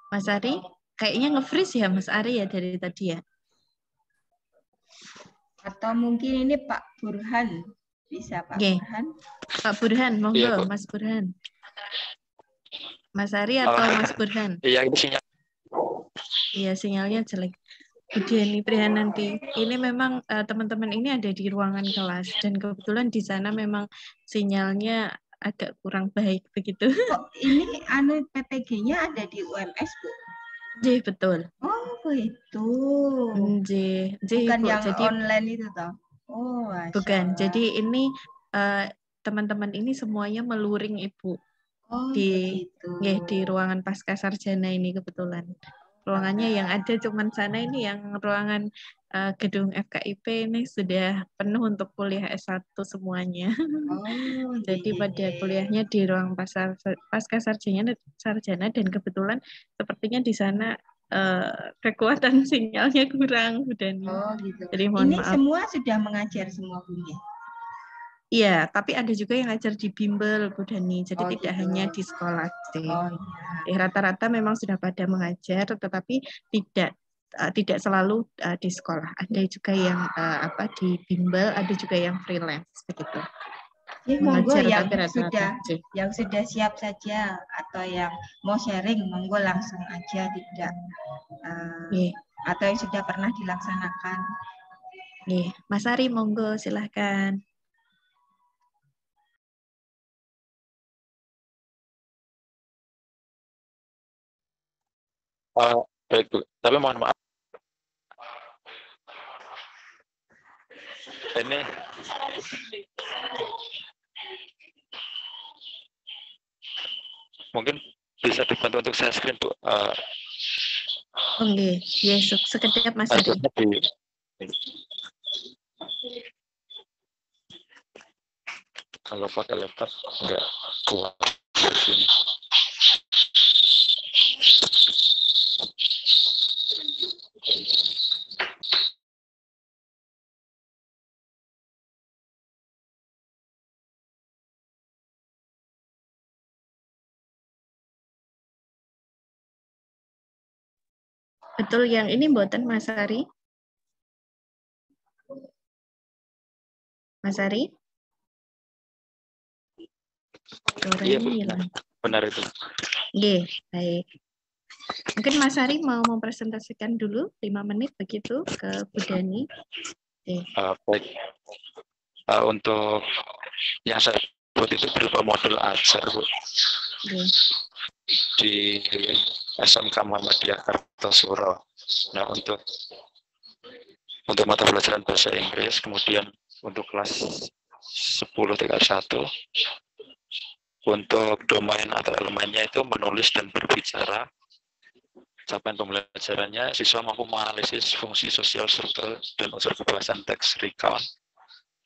Mas Ari, kayaknya nge-freeze ya Mas Ari ya dari tadi ya. Atau mungkin ini Pak Burhan. Bisa Pak Burhan? Pak Burhan, monggo Iya, Bu. Mas Burhan. Mas Ari atau Mas Burhan? Iya, ini sinyal. Iya, sinyalnya jelek. Bu Diani Prihananti, ini memang teman-teman ini ada di ruangan kelas dan kebetulan di sana memang sinyalnya agak kurang baik begitu. Kok ini PPG-nya ada di UMS, Bu? J, betul. Oh, itu. J, Bukan Bu. yang Jadi online itu toh? Oh, bukan. Allah. Jadi ini teman-teman ini semuanya meluring Ibu. Oh, di begitu. di ruangan pasca sarjana ini kebetulan. Ruangannya yang ada cuman sana ini yang ruangan gedung FKIP ini sudah penuh untuk kuliah S1 semuanya. Oh, Jadi pada kuliahnya di ruang pasca sarjana dan kebetulan sepertinya di sana kekuatan sinyalnya kurang, Bu Dani. Oh, gitu. Jadi mohon Ini maaf. semua sudah mengajar semua Bu ya? Iya, tapi ada juga yang ngajar di bimbel, Bu Dani. Jadi Oh, tidak gitu. hanya di sekolah. Oh, iya. Rata-rata memang sudah pada mengajar, tetapi tidak selalu di sekolah. Ada juga yang di bimbel, ada juga yang freelance begitu. Monggo Mengajar, yang tapi rata-rata sudah siap saja atau yang mau sharing, monggo langsung aja tidak atau yang sudah pernah dilaksanakan. Mas Ari, monggo silahkan. Baik, Bu. Tapi mohon maaf. Ini mungkin bisa dibantu untuk share screen, Bu. Oke, yes, sekedap Mas Ari. Kalau pakai laptop enggak kuat di sini. Betul yang ini mboten Mas Ari? Mas Ari? Iya, Bu. Benar itu. Oke, baik. Mungkin Mas Ari mau mempresentasikan dulu 5 menit begitu ke Bu Dani. Baik. Untuk yang saya buat itu berupa modul ajar, Bu. Di SMK Muhammadiyah Kartosuro. Nah, untuk mata pelajaran bahasa Inggris, kemudian untuk kelas 10 tingkat 1, untuk domain atau elemennya itu menulis dan berbicara. Capaian pembelajarannya, siswa mampu menganalisis fungsi sosial, struktur, dan unsur kebahasan teks recount.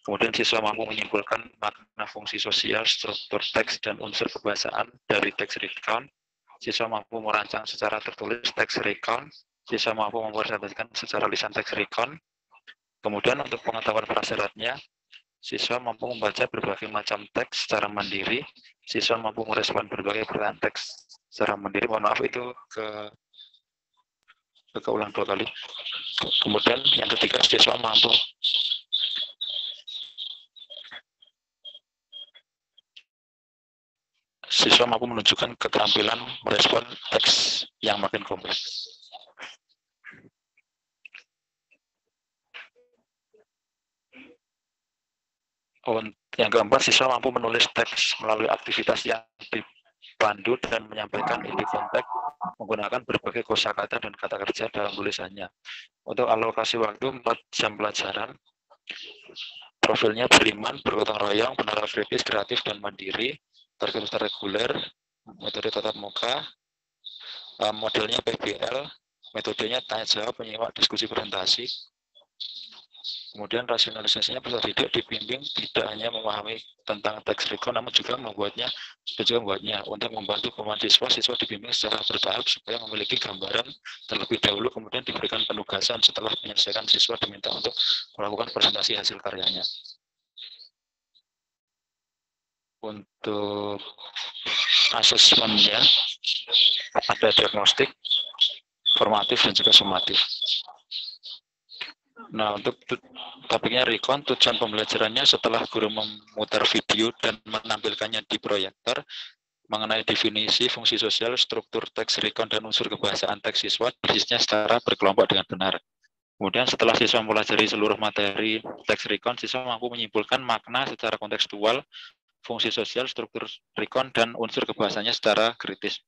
Kemudian siswa mampu menyimpulkan makna fungsi sosial, struktur teks, dan unsur kebahasaan dari teks recount. Siswa mampu merancang secara tertulis teks recount. Siswa mampu mempresentasikan secara lisan teks recount. Kemudian untuk pengetahuan prasyaratnya, siswa mampu membaca berbagai macam teks secara mandiri. Siswa mampu merespon berbagai pertanyaan teks secara mandiri. Mohon maaf itu keulang 2 kali. Kemudian yang ketiga, siswa mampu menunjukkan keterampilan merespon teks yang makin kompleks. Yang keempat, siswa mampu menulis teks melalui aktivitas yang dipandu dan menyampaikan ide konteks menggunakan berbagai kosakata dan kata kerja dalam tulisannya. Untuk alokasi waktu 4 jam pelajaran, profilnya beriman, bergotong royong, benar kritis, kreatif, dan mandiri, tertulis reguler, metode tatap muka, modelnya PBL, metodenya tanya jawab, menyimak, diskusi, presentasi. Kemudian rasionalisasinya peserta didik dibimbing tidak hanya memahami tentang teks recount, namun juga membuatnya untuk membantu pemahaman siswa dibimbing secara bertahap supaya memiliki gambaran terlebih dahulu, kemudian diberikan penugasan setelah menyelesaikan siswa diminta untuk melakukan presentasi hasil karyanya. Untuk asesmennya ada diagnostik, formatif, dan juga sumatif. Nah, untuk topiknya recount, tujuan pembelajarannya setelah guru memutar video dan menampilkannya di proyektor mengenai definisi, fungsi sosial, struktur teks recount, dan unsur kebahasaan teks siswa, persisnya secara berkelompok dengan benar. Kemudian setelah siswa mempelajari seluruh materi teks recount, siswa mampu menyimpulkan makna secara kontekstual, fungsi sosial, struktur recount, dan unsur kebahasannya secara kritis.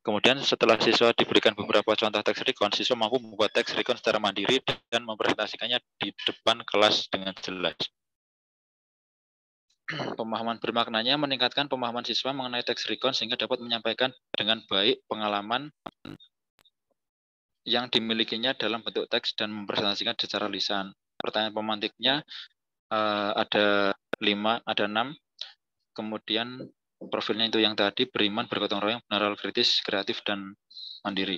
Kemudian setelah siswa diberikan beberapa contoh teks recount, siswa mampu membuat teks recount secara mandiri dan mempresentasikannya di depan kelas dengan jelas. Pemahaman bermaknanya meningkatkan pemahaman siswa mengenai teks recount sehingga dapat menyampaikan dengan baik pengalaman yang dimilikinya dalam bentuk teks dan mempresentasikan secara lisan. Pertanyaan pemantiknya ada 6. Kemudian profilnya itu yang tadi, beriman, bergotong royong, benar kritis, kreatif, dan mandiri.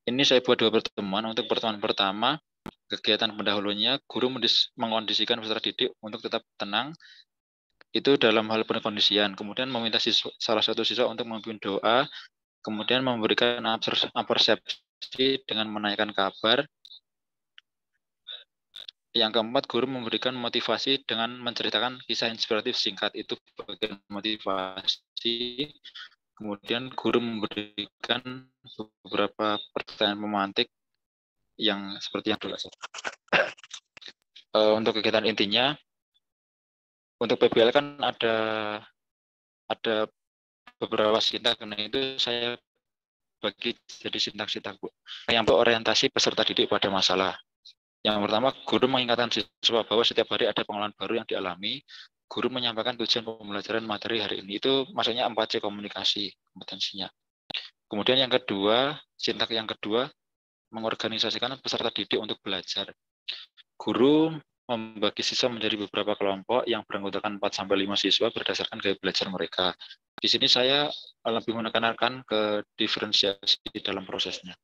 Ini saya buat 2 pertemuan. Untuk pertemuan pertama, kegiatan pendahulunya, guru mengkondisikan peserta didik untuk tetap tenang, itu dalam hal pengkondisian. Kemudian meminta salah satu siswa untuk memimpin doa, kemudian memberikan persepsi dengan menaikkan kabar. Yang keempat, guru memberikan motivasi dengan menceritakan kisah inspiratif singkat, itu bagian motivasi. Kemudian guru memberikan beberapa pertanyaan pemantik yang seperti yang dulu. Untuk kegiatan intinya, untuk PBL kan ada beberapa sintak, nah itu saya bagi jadi sintak-sintak, Bu. Yang berorientasi peserta didik pada masalah. Yang pertama, guru mengingatkan siswa bahwa setiap hari ada pengalaman baru yang dialami. Guru menyampaikan tujuan pembelajaran materi hari ini. Itu maksudnya 4C komunikasi kompetensinya. Kemudian yang kedua, sintak yang kedua, mengorganisasikan peserta didik untuk belajar. Guru membagi siswa menjadi beberapa kelompok yang beranggotakan 4-5 siswa berdasarkan gaya belajar mereka. Di sini saya lebih menekankan ke diferensiasi dalam prosesnya.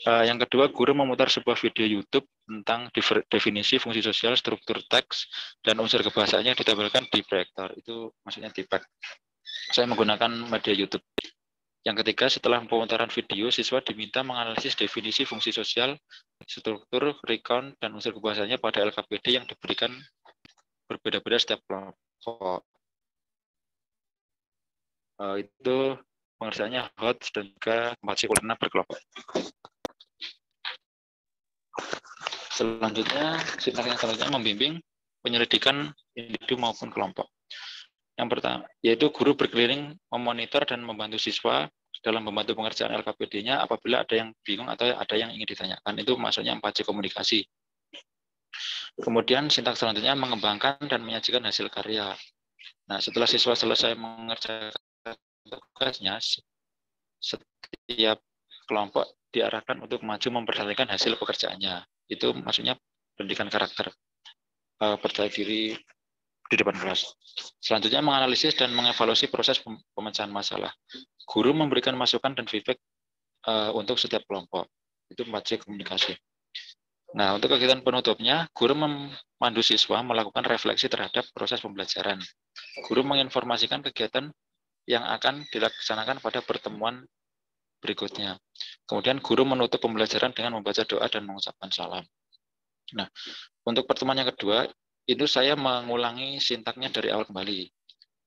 Yang kedua, guru memutar sebuah video YouTube tentang definisi fungsi sosial, struktur teks, dan unsur kebahasaannya ditampilkan di proyektor. Itu maksudnya di pack. Saya menggunakan media YouTube. Yang ketiga, setelah pemutaran video, siswa diminta menganalisis definisi fungsi sosial, struktur, recount, dan unsur kebahasaannya pada LKPD yang diberikan berbeda-beda setiap kelompok. Itu pengertiannya hot dan juga masih berkelompok. Selanjutnya, sintak yang selanjutnya membimbing penyelidikan individu maupun kelompok. Yang pertama, yaitu guru berkeliling memonitor dan membantu siswa dalam membantu pengerjaan LKPD-nya apabila ada yang bingung atau ada yang ingin ditanyakan. Itu maksudnya 4C komunikasi. Kemudian sintaks selanjutnya mengembangkan dan menyajikan hasil karya. Nah, setelah siswa selesai mengerjakan tugasnya, setiap kelompok diarahkan untuk maju memperlihatkan hasil pekerjaannya. Itu maksudnya pendidikan karakter, percaya diri di depan kelas. Selanjutnya menganalisis dan mengevaluasi proses pemecahan masalah. Guru memberikan masukan dan feedback untuk setiap kelompok. Itu 4C komunikasi. Nah, untuk kegiatan penutupnya, guru memandu siswa melakukan refleksi terhadap proses pembelajaran. Guru menginformasikan kegiatan yang akan dilaksanakan pada pertemuan berikutnya. Kemudian guru menutup pembelajaran dengan membaca doa dan mengucapkan salam. Nah, untuk pertemuan yang kedua, itu saya mengulangi sintaknya dari awal kembali.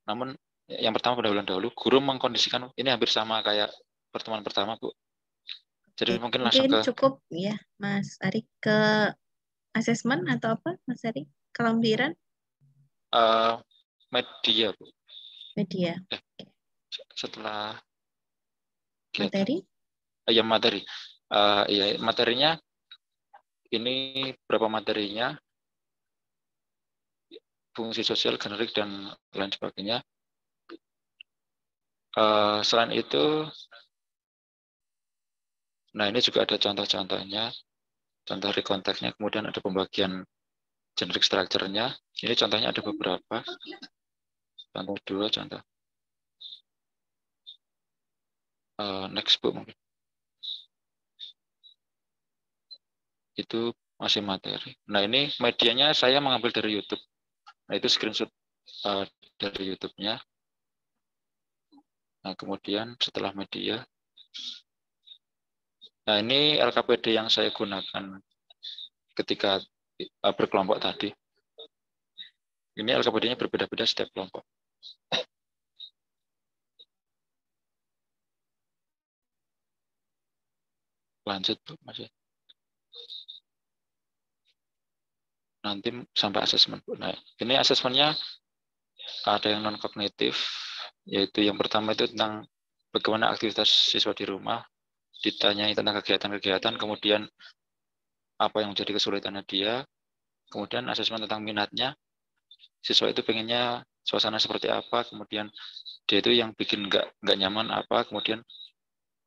Namun, yang pertama pada bulan dahulu, guru mengkondisikan, ini hampir sama kayak pertemuan pertama, Bu. Jadi mungkin langsung ke... cukup ya, Mas Ari, ke asesmen atau apa, Mas Ari? Kelampiran? Media, Bu. Media. Setelah... Materi? Ya, materi. Ya, materinya, ini berapa materinya, fungsi sosial, generik, dan lain sebagainya. Selain itu, nah ini juga ada contoh-contohnya, contoh dari konteksnya, kemudian ada pembagian generik structure-nya. Ini contohnya ada beberapa. Contoh dua, contoh. Next, Bu, mungkin. Itu masih materi. Nah, ini medianya saya mengambil dari YouTube. Nah, itu screenshot dari YouTube-nya. Nah, kemudian setelah media, nah ini LKPD yang saya gunakan ketika berkelompok tadi. Ini LKPD-nya berbeda-beda setiap kelompok. Lanjut, Bu, masih. Nanti sampai asesmen. Nah, ini asesmennya ada yang non-kognitif, yaitu yang pertama itu tentang bagaimana aktivitas siswa di rumah, ditanyai tentang kegiatan-kegiatan, kemudian apa yang menjadi kesulitannya dia, kemudian asesmen tentang minatnya, siswa itu pengennya suasana seperti apa, kemudian dia itu yang bikin nggak nyaman apa, kemudian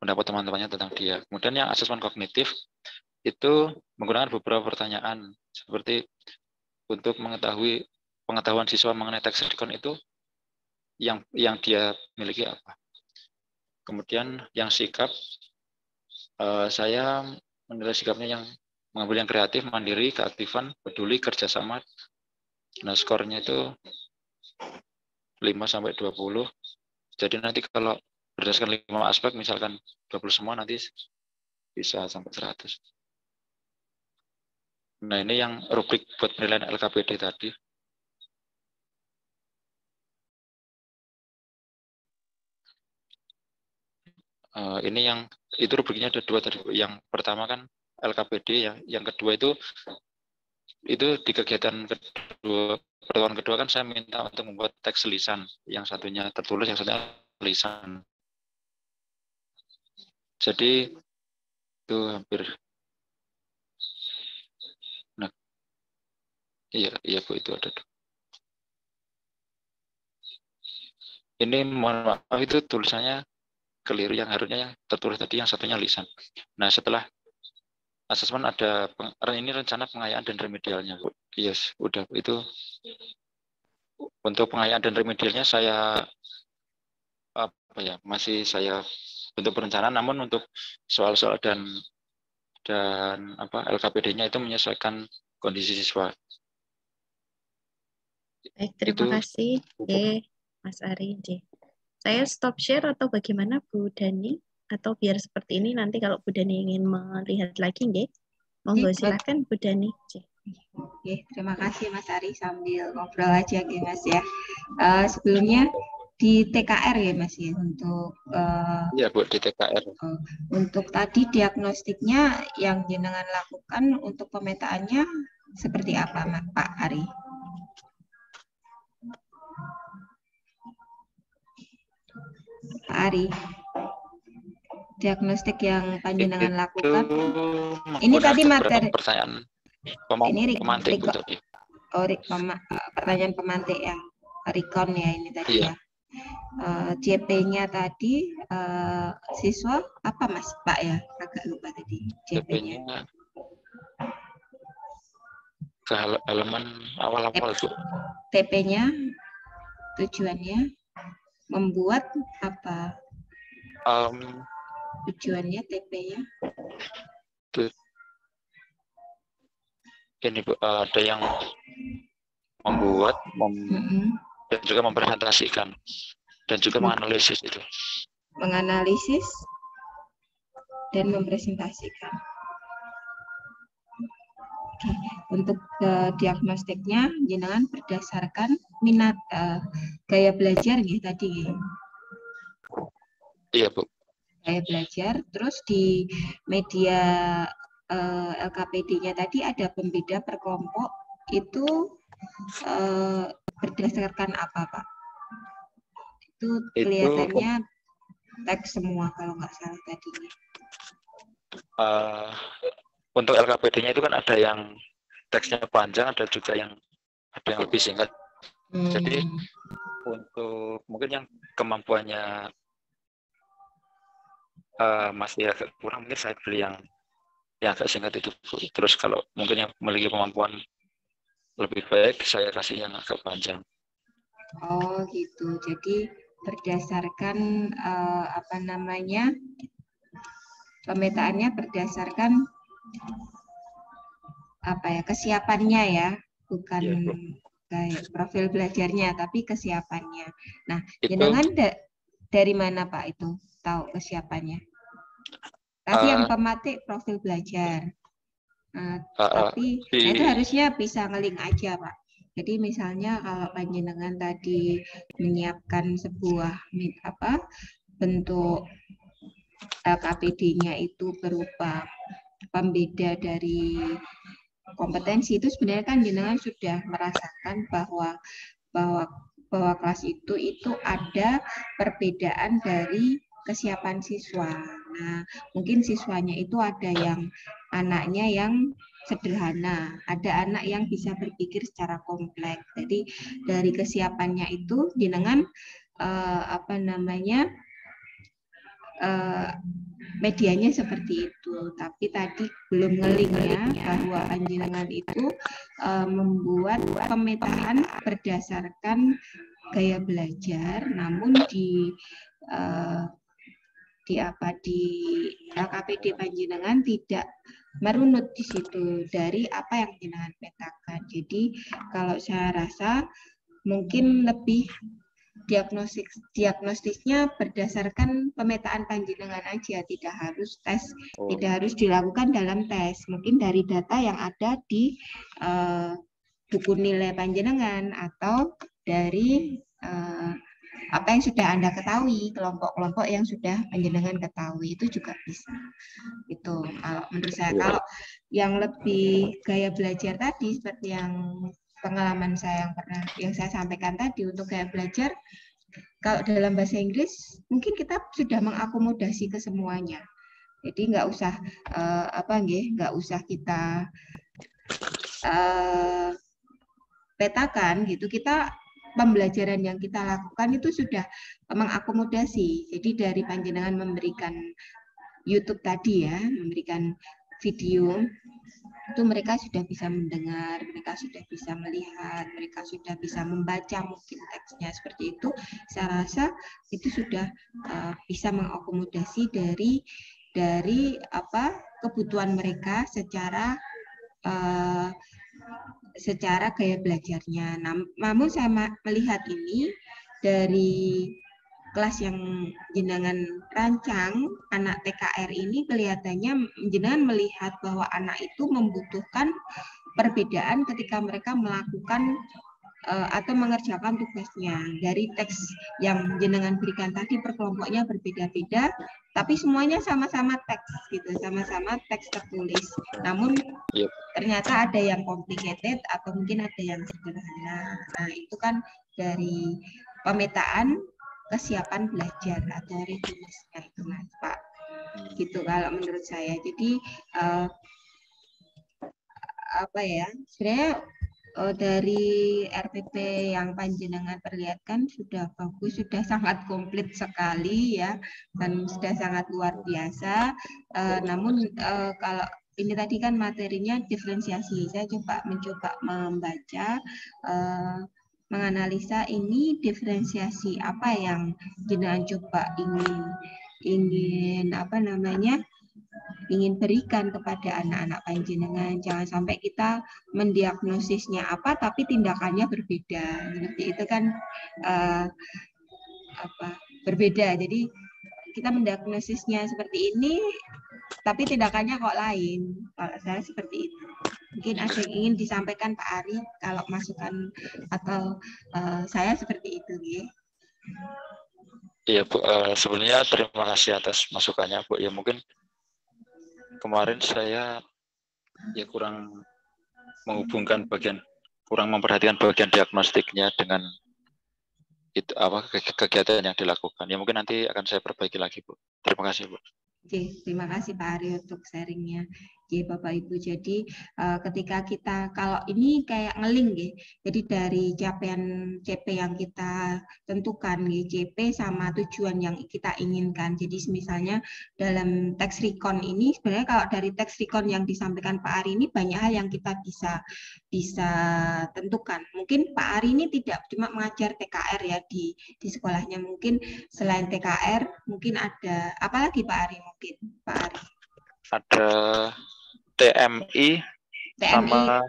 pendapat teman-temannya tentang dia. Kemudian yang asesmen kognitif itu menggunakan beberapa pertanyaan, seperti untuk mengetahui pengetahuan siswa mengenai teks recon itu yang dia miliki apa. Kemudian yang sikap, saya menilai sikapnya yang mengambil yang kreatif, mandiri, keaktifan, peduli, kerjasama. Nah, skornya itu 5-20. Jadi nanti kalau berdasarkan 5 aspek, misalkan 20 semua, nanti bisa sampai 100. Nah, ini yang rubrik buat penilaian LKPD tadi. Ini yang itu rubriknya ada 2 tadi. Yang pertama kan LKPD, yang kedua itu di kegiatan kedua, pertemuan kedua kan saya minta untuk membuat teks lisan. Yang satunya tertulis, yang satunya lisan. Jadi itu hampir. Nah, iya Bu, itu ada. Ini mohon maaf, itu tulisannya keliru, yang harusnya tertulis tadi, yang satunya lisan. Nah, setelah asesmen ada ini rencana pengayaan dan remedialnya, Bu. Yes, udah itu. Untuk pengayaan dan remedialnya saya masih saya bentuk perencanaan, namun untuk soal-soal dan LKPD-nya itu menyesuaikan kondisi siswa. Baik, terima kasih, Mas Ari. Saya stop share atau bagaimana, Bu Dani? Atau biar seperti ini, nanti kalau Bu Dani ingin melihat lagi, monggo silakan Bu Dani. Oke, terima kasih Mas Ari, sambil ngobrol aja Mas ya. Sebelumnya di TKR ya Mas ya, untuk ya Bu, di TKR. Untuk tadi diagnostiknya yang jenengan lakukan untuk pemetaannya seperti apa Pak Ari? Pak Ari. diagnostik yang panjenengan Itu lakukan. Ini tadi menggunakan materi. pertanyaan Ini pemantik Bu, tadi. pertanyaan pemantik yang recon ya ini tadi Iya. ya. JP-nya tadi siswa apa Mas Pak ya? Agak lupa tadi JP-nya. JP-nya ke halaman awal-awal Bu. TP-nya tujuannya membuat apa? Tujuannya TP-nya? Ini Bu, ada yang membuat dan juga mempresentasikan dan juga menganalisis itu. Menganalisis dan mempresentasikan. Oke. Untuk diagnostiknya jenengan berdasarkan minat gaya belajar ya tadi. Iya Bu. Gaya belajar, terus di media LKPD-nya tadi ada pembeda per kelompok itu berdasarkan apa Pak? Itu kelihatannya teks semua kalau nggak salah tadinya. Untuk LKPD-nya itu kan ada yang teksnya panjang, ada juga yang lebih singkat. Jadi untuk mungkin yang kemampuannya masih agak kurang, mungkin saya beli yang agak singkat itu. Terus kalau mungkin yang memiliki kemampuan lebih baik, saya kasih yang agak panjang. Oh gitu. Jadi berdasarkan pemetaannya berdasarkan kesiapannya ya, bukan kayak profil belajarnya, tapi kesiapannya. Nah, jenengan dari mana Pak itu tahu kesiapannya? Tadi yang pematik profil belajar. Tapi itu harusnya bisa ngeling aja Pak. Jadi misalnya kalau panjenengan tadi menyiapkan sebuah bentuk LKPD-nya itu berupa pembeda dari kompetensi, itu sebenarnya kan jenengan sudah merasakan bahwa kelas itu ada perbedaan dari kesiapan siswa. Nah, mungkin siswanya itu ada yang anaknya yang sederhana, ada anak yang bisa berpikir secara kompleks. Jadi dari kesiapannya itu jenengan medianya seperti itu. Tapi tadi belum ngelingnya bahwa panjenengan itu membuat pemetaan berdasarkan gaya belajar, namun di LKPD panjenengan tidak merunut di situ dari apa yang jenengan petakan. Jadi kalau saya rasa mungkin lebih diagnostisnya berdasarkan pemetaan panjenengan aja, tidak harus tes, tidak harus dilakukan dalam tes. Mungkin dari data yang ada di buku nilai panjenengan atau dari apa yang sudah Anda ketahui, kelompok-kelompok yang sudah panjenengan ketahui, itu juga bisa. Itu kalau menurut saya. Kalau yang lebih gaya belajar tadi seperti yang pengalaman saya yang saya sampaikan tadi, untuk gaya belajar kalau dalam bahasa Inggris mungkin kita sudah mengakomodasi ke semuanya. Jadi nggak usah nggak usah kita petakan gitu. Kita pembelajaran yang kita lakukan itu sudah mengakomodasi. Jadi dari panjenengan memberikan YouTube tadi ya, memberikan video, itu mereka sudah bisa mendengar, mereka sudah bisa melihat, mereka sudah bisa membaca mungkin teksnya seperti itu. Saya rasa itu sudah bisa mengakomodasi dari kebutuhan mereka secara gaya belajarnya. Namun saya melihat ini dari kelas yang jenengan rancang, anak TKR ini kelihatannya jenengan melihat bahwa anak itu membutuhkan perbedaan ketika mereka melakukan atau mengerjakan tugasnya. Dari teks yang jenengan berikan tadi per kelompoknya berbeda-beda, tapi semuanya sama-sama teks gitu, sama-sama teks tertulis. Namun ternyata ada yang complicated atau mungkin ada yang sederhana. Nah, itu kan dari pemetaan kesiapan belajar atau readiness-nya itu Mas Pak. gitu kalau menurut saya. Jadi apa ya, sebenarnya dari RPP yang panjenengan perlihatkan sudah bagus, sudah sangat komplit sekali ya, dan sudah sangat luar biasa. Namun kalau ini tadi kan materinya diferensiasi, saya mencoba membaca, menganalisa ini diferensiasi apa yang jenengan coba ingin apa namanya, ingin berikan kepada anak-anak panjenengan. Jangan sampai kita mendiagnosisnya apa tapi tindakannya berbeda. Seperti itu kan berbeda. Jadi kita mendiagnosisnya seperti ini tapi tindakannya kok lain. Kalau saya seperti itu. Mungkin ada yang ingin disampaikan Pak Ari kalau masukan atau saya seperti itu, ya. Iya Bu, sebenarnya terima kasih atas masukannya Bu. Ya mungkin kemarin saya ya kurang memperhatikan bagian diagnostiknya dengan itu kegiatan yang dilakukan. Ya mungkin nanti akan saya perbaiki lagi Bu. Terima kasih Bu. Oke, terima kasih Pak Ari untuk sharingnya. Oke, Bapak Ibu. Jadi ketika kita kalau ini kayak ngeling ya. Jadi dari capaian CP yang kita tentukan, CP sama tujuan yang kita inginkan. Jadi misalnya dalam teks recon ini sebenarnya kalau dari teks recon yang disampaikan Pak Ari ini banyak hal yang kita bisa tentukan. Mungkin Pak Ari ini tidak cuma mengajar TKR ya di sekolahnya, mungkin selain TKR mungkin ada apa lagi Pak Ari? Mungkin Pak Ari ada TMI sama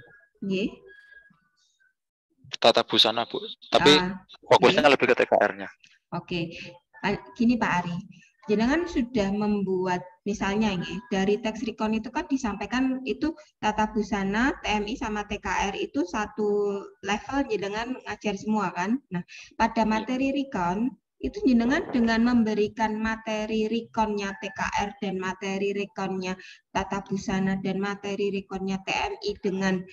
tata busana Bu, tapi fokusnya lebih ke TKR-nya. Oke, gini Pak Ari, jenengan sudah membuat misalnya ini dari teks recon itu kan disampaikan itu tata busana, TMI sama TKR itu satu level jenengan ngajar semua kan. Nah, pada materi recon itu jenengan dengan memberikan materi rekonnya TKR dan materi rekonnya tata busana dan materi rekonnya TMI dengan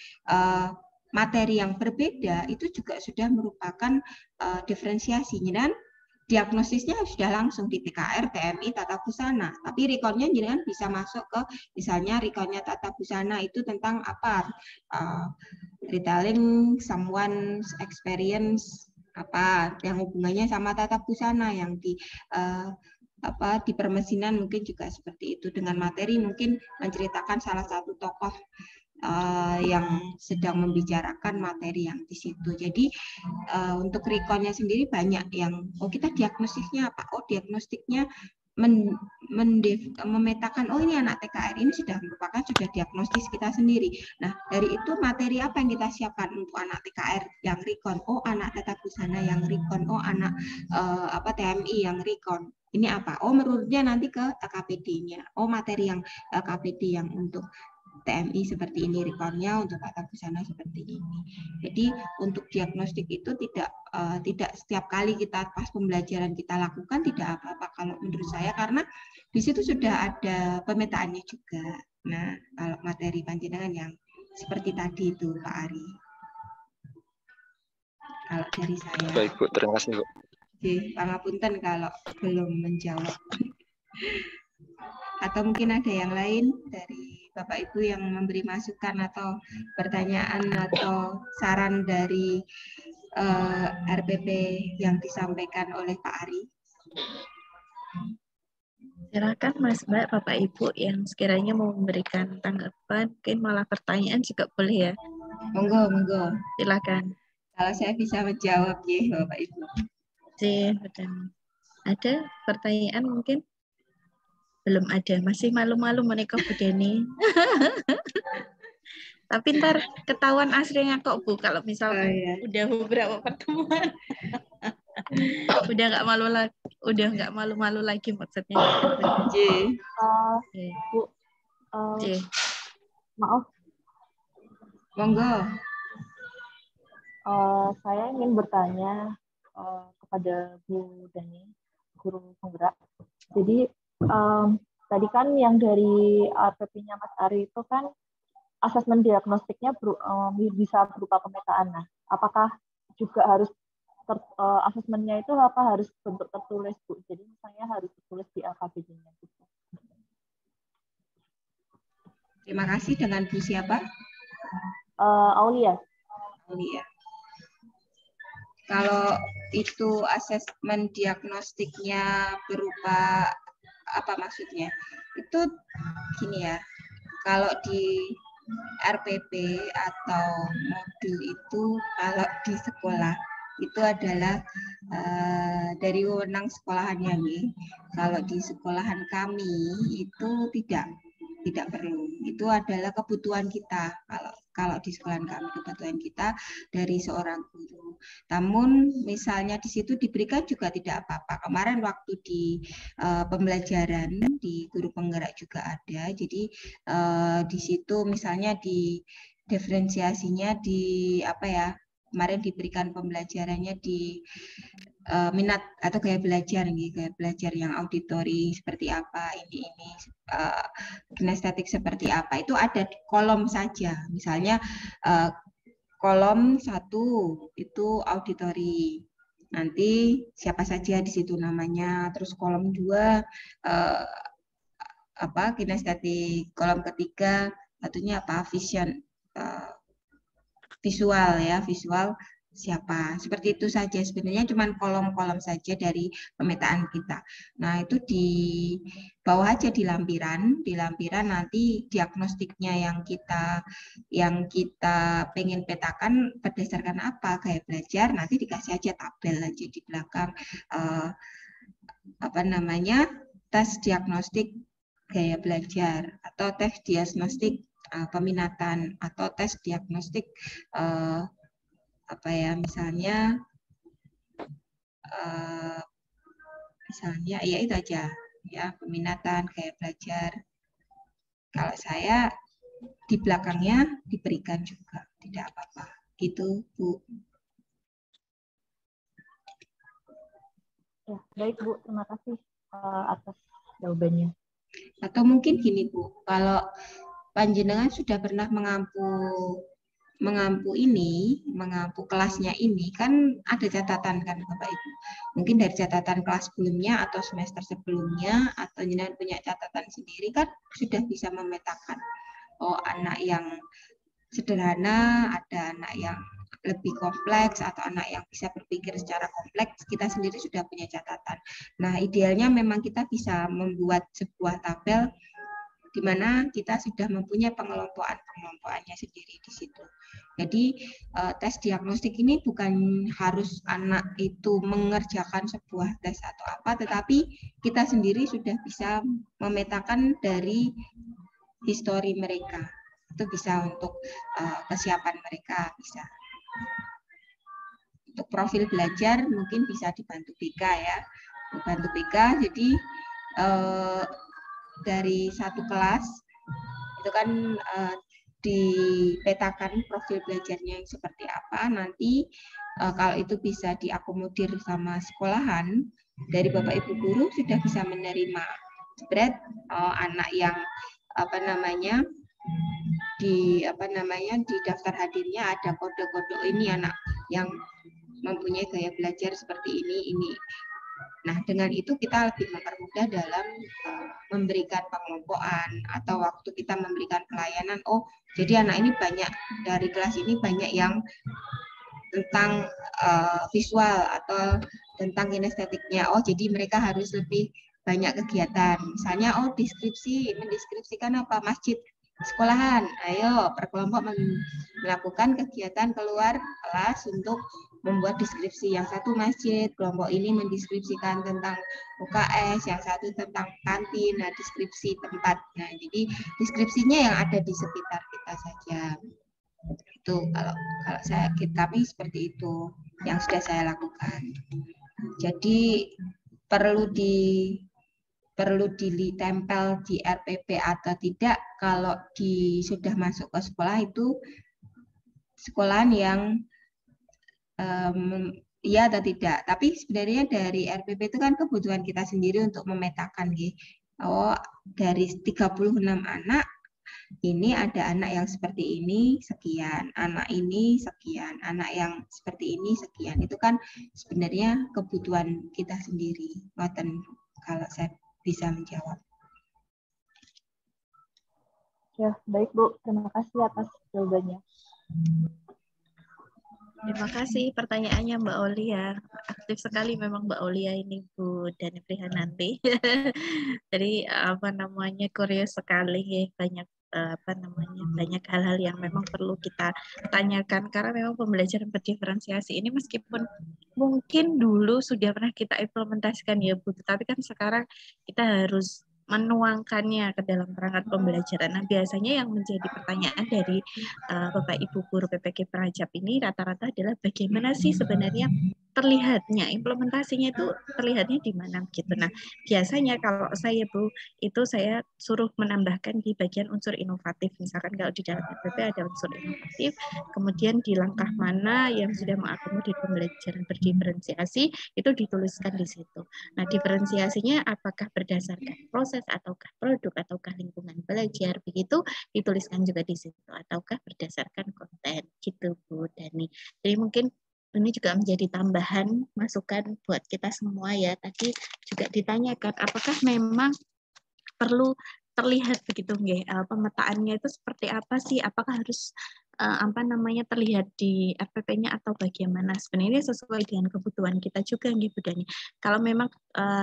materi yang berbeda itu juga sudah merupakan diferensiasi. Jenengan diagnosisnya sudah langsung di TKR, TMI, tata busana. Tapi rekonnya jenengan bisa masuk ke misalnya rekonnya tata busana itu tentang apa? Retelling someone's experience apa yang hubungannya sama tata busana yang di permesinan mungkin juga seperti itu, dengan materi mungkin menceritakan salah satu tokoh yang sedang membicarakan materi yang di situ. Jadi untuk rekonnya sendiri banyak yang kita diagnosisnya apa? Diagnostiknya memetakan ini anak TKR ini sudah diagnostis kita sendiri. Nah, dari itu materi apa yang kita siapkan untuk anak TKR yang recon? Anak tata busana yang recon. Anak TMI yang recon. Ini apa? Menurutnya nanti ke KPD-nya. Materi yang KPD yang untuk TMI seperti ini, rekonnya untuk tata busana seperti ini. Jadi untuk diagnostik itu tidak setiap kali kita pas pembelajaran kita lakukan tidak apa-apa kalau menurut saya, karena di situ sudah ada pemetaannya juga. Nah, kalau materi panjenengan yang seperti tadi itu Pak Ari. Kalau dari saya. Baik Bu, terima kasih Bu. Oke, pangapunten kalau belum menjawab. Atau mungkin ada yang lain dari Bapak Ibu yang memberi masukan atau pertanyaan atau saran dari RPP yang disampaikan oleh Pak Ari. Silakan Mas Mbak, Bapak Ibu yang sekiranya mau memberikan tanggapan, mungkin malah pertanyaan juga boleh ya. Monggo. Silakan. Kalau saya bisa menjawab ya Bapak Ibu. Ada pertanyaan mungkin? Belum ada, masih malu-malu menikah Bu Deni. Tapi ntar ketahuan aslinya kok Bu, kalau misalkan udah beberapa pertemuan. udah nggak malu-malu lagi maksudnya. Bu, maaf. Monggo. Saya ingin bertanya kepada Bu Deni, guru penggerak. Jadi tadi kan yang dari RPP-nya Mas Ari itu kan asesmen diagnostiknya bisa berupa pemetaan. Nah, apakah juga harus asesmennya itu harus bentuk tertulis Bu? Jadi misalnya harus tertulis di LKPD-nya gitu. Terima kasih. Dengan Bu siapa? Aulia. Aulia. Kalau itu asesmen diagnostiknya berupa apa maksudnya? Itu gini ya, kalau di RPP atau modul itu kalau di sekolah itu adalah dari wewenang sekolahannya nih. Kalau di sekolahan kami itu tidak perlu. Itu adalah kebutuhan kita. Kalau di sekolahan kami kebutuhan kita dari seorang guru. Namun misalnya di situ diberikan juga tidak apa-apa. Kemarin waktu di pembelajaran di guru penggerak juga ada. Jadi di situ misalnya di diferensiasinya di apa ya? Kemarin diberikan pembelajarannya di minat atau gaya belajar nih, gaya belajar yang auditori seperti apa, ini kinestetik seperti apa, itu ada di kolom saja. Misalnya kolom 1 itu auditori, nanti siapa saja di situ namanya. Terus kolom 2 apa kinestetik, kolom ketiga satunya apa vision, visual ya, visual siapa. Seperti itu saja, sebenarnya cuma kolom-kolom saja dari pemetaan kita. Nah, itu di bawah aja di lampiran nanti diagnostiknya yang kita pengen petakan berdasarkan apa, gaya belajar, nanti dikasih aja tabel aja di belakang apa namanya, tes diagnostik gaya belajar atau tes diagnostik peminatan atau tes diagnostik apa ya, misalnya ya itu aja ya, peminatan gaya belajar. Kalau saya di belakangnya diberikan juga, tidak apa-apa gitu Bu. Ya, baik Bu, terima kasih atas jawabannya. Atau mungkin gini Bu, kalau panjenengan sudah pernah mengampu kelasnya ini, kan ada catatan kan Bapak Ibu. Mungkin dari catatan kelas sebelumnya atau semester sebelumnya, atau jenengan punya catatan sendiri kan sudah bisa memetakan, oh anak yang sederhana, ada anak yang lebih kompleks, atau anak yang bisa berpikir secara kompleks, kita sendiri sudah punya catatan. Nah, idealnya memang kita bisa membuat sebuah tabel di mana kita sudah mempunyai pengelompokannya sendiri di situ. Jadi tes diagnostik ini bukan harus anak itu mengerjakan sebuah tes atau apa, tetapi kita sendiri sudah bisa memetakan dari histori mereka. Itu bisa untuk kesiapan mereka, bisa. Untuk profil belajar mungkin bisa dibantu BK ya. Dibantu BK, jadi dari satu kelas itu kan dipetakan profil belajarnya yang seperti apa. Nanti kalau itu bisa diakomodir sama sekolahan, dari Bapak Ibu guru sudah bisa menerima spread anak yang di daftar hadirnya ada kode-kode ini anak yang mempunyai gaya belajar seperti ini. Nah, dengan itu kita lebih mempermudah dalam memberikan pengelompokan atau waktu kita memberikan pelayanan. Oh, jadi anak ini banyak, dari kelas ini banyak yang tentang visual atau tentang kinestetiknya. Oh, jadi mereka harus lebih banyak kegiatan. Misalnya, oh mendeskripsikan apa? Masjid sekolahan. Ayo, per kelompok melakukan kegiatan keluar kelas untuk membuat deskripsi. Yang satu masjid, kelompok ini mendeskripsikan tentang UKS, yang satu tentang kantin, nah deskripsi tempat. Nah, jadi deskripsinya yang ada di sekitar kita saja. Itu kalau kami seperti itu yang sudah saya lakukan. Jadi perlu ditempel di RPP atau tidak, kalau sudah masuk ke sekolah itu sekolahan yang iya atau tidak. Tapi sebenarnya dari RPP itu kan kebutuhan kita sendiri untuk memetakan. Oh, dari 36 anak, ini ada anak yang seperti ini sekian, anak ini sekian, anak yang seperti ini sekian. Itu kan sebenarnya kebutuhan kita sendiri. Kalau saya bisa menjawab. Ya, baik Bu. Terima kasih atas jawabannya. Terima kasih pertanyaannya Mbak Olia. Aktif sekali memang Mbak Olia ini Bu Dani Prihananti. Jadi apa namanya kurios sekali ya, banyak apa namanya banyak hal-hal yang memang perlu kita tanyakan karena memang pembelajaran berdiferensiasi ini meskipun mungkin dulu sudah pernah kita implementasikan ya Bu, tapi kan sekarang kita harus menuangkannya ke dalam perangkat pembelajaran. Nah, biasanya yang menjadi pertanyaan dari Bapak Ibu guru PPG Prajab ini rata-rata adalah bagaimana sih sebenarnya terlihatnya, implementasinya itu terlihatnya di mana gitu. Nah, biasanya kalau saya Bu, itu saya suruh menambahkan di bagian unsur inovatif. Misalkan kalau di dalam RPP ada unsur inovatif, kemudian di langkah mana yang sudah mengakomodir pembelajaran berdiferensiasi, itu dituliskan di situ. Nah, diferensiasinya apakah berdasarkan proses, ataukah produk, ataukah lingkungan belajar, begitu dituliskan juga di situ, ataukah berdasarkan konten, gitu Bu Dani. Jadi mungkin ini juga menjadi tambahan masukan buat kita semua ya. Tadi juga ditanyakan apakah memang perlu terlihat begitu nggih, pemetaannya itu seperti apa sih? Apakah harus apa namanya terlihat di RPP-nya atau bagaimana? Sebenarnya sesuai dengan kebutuhan kita juga nggih Bu Dani. Kalau memang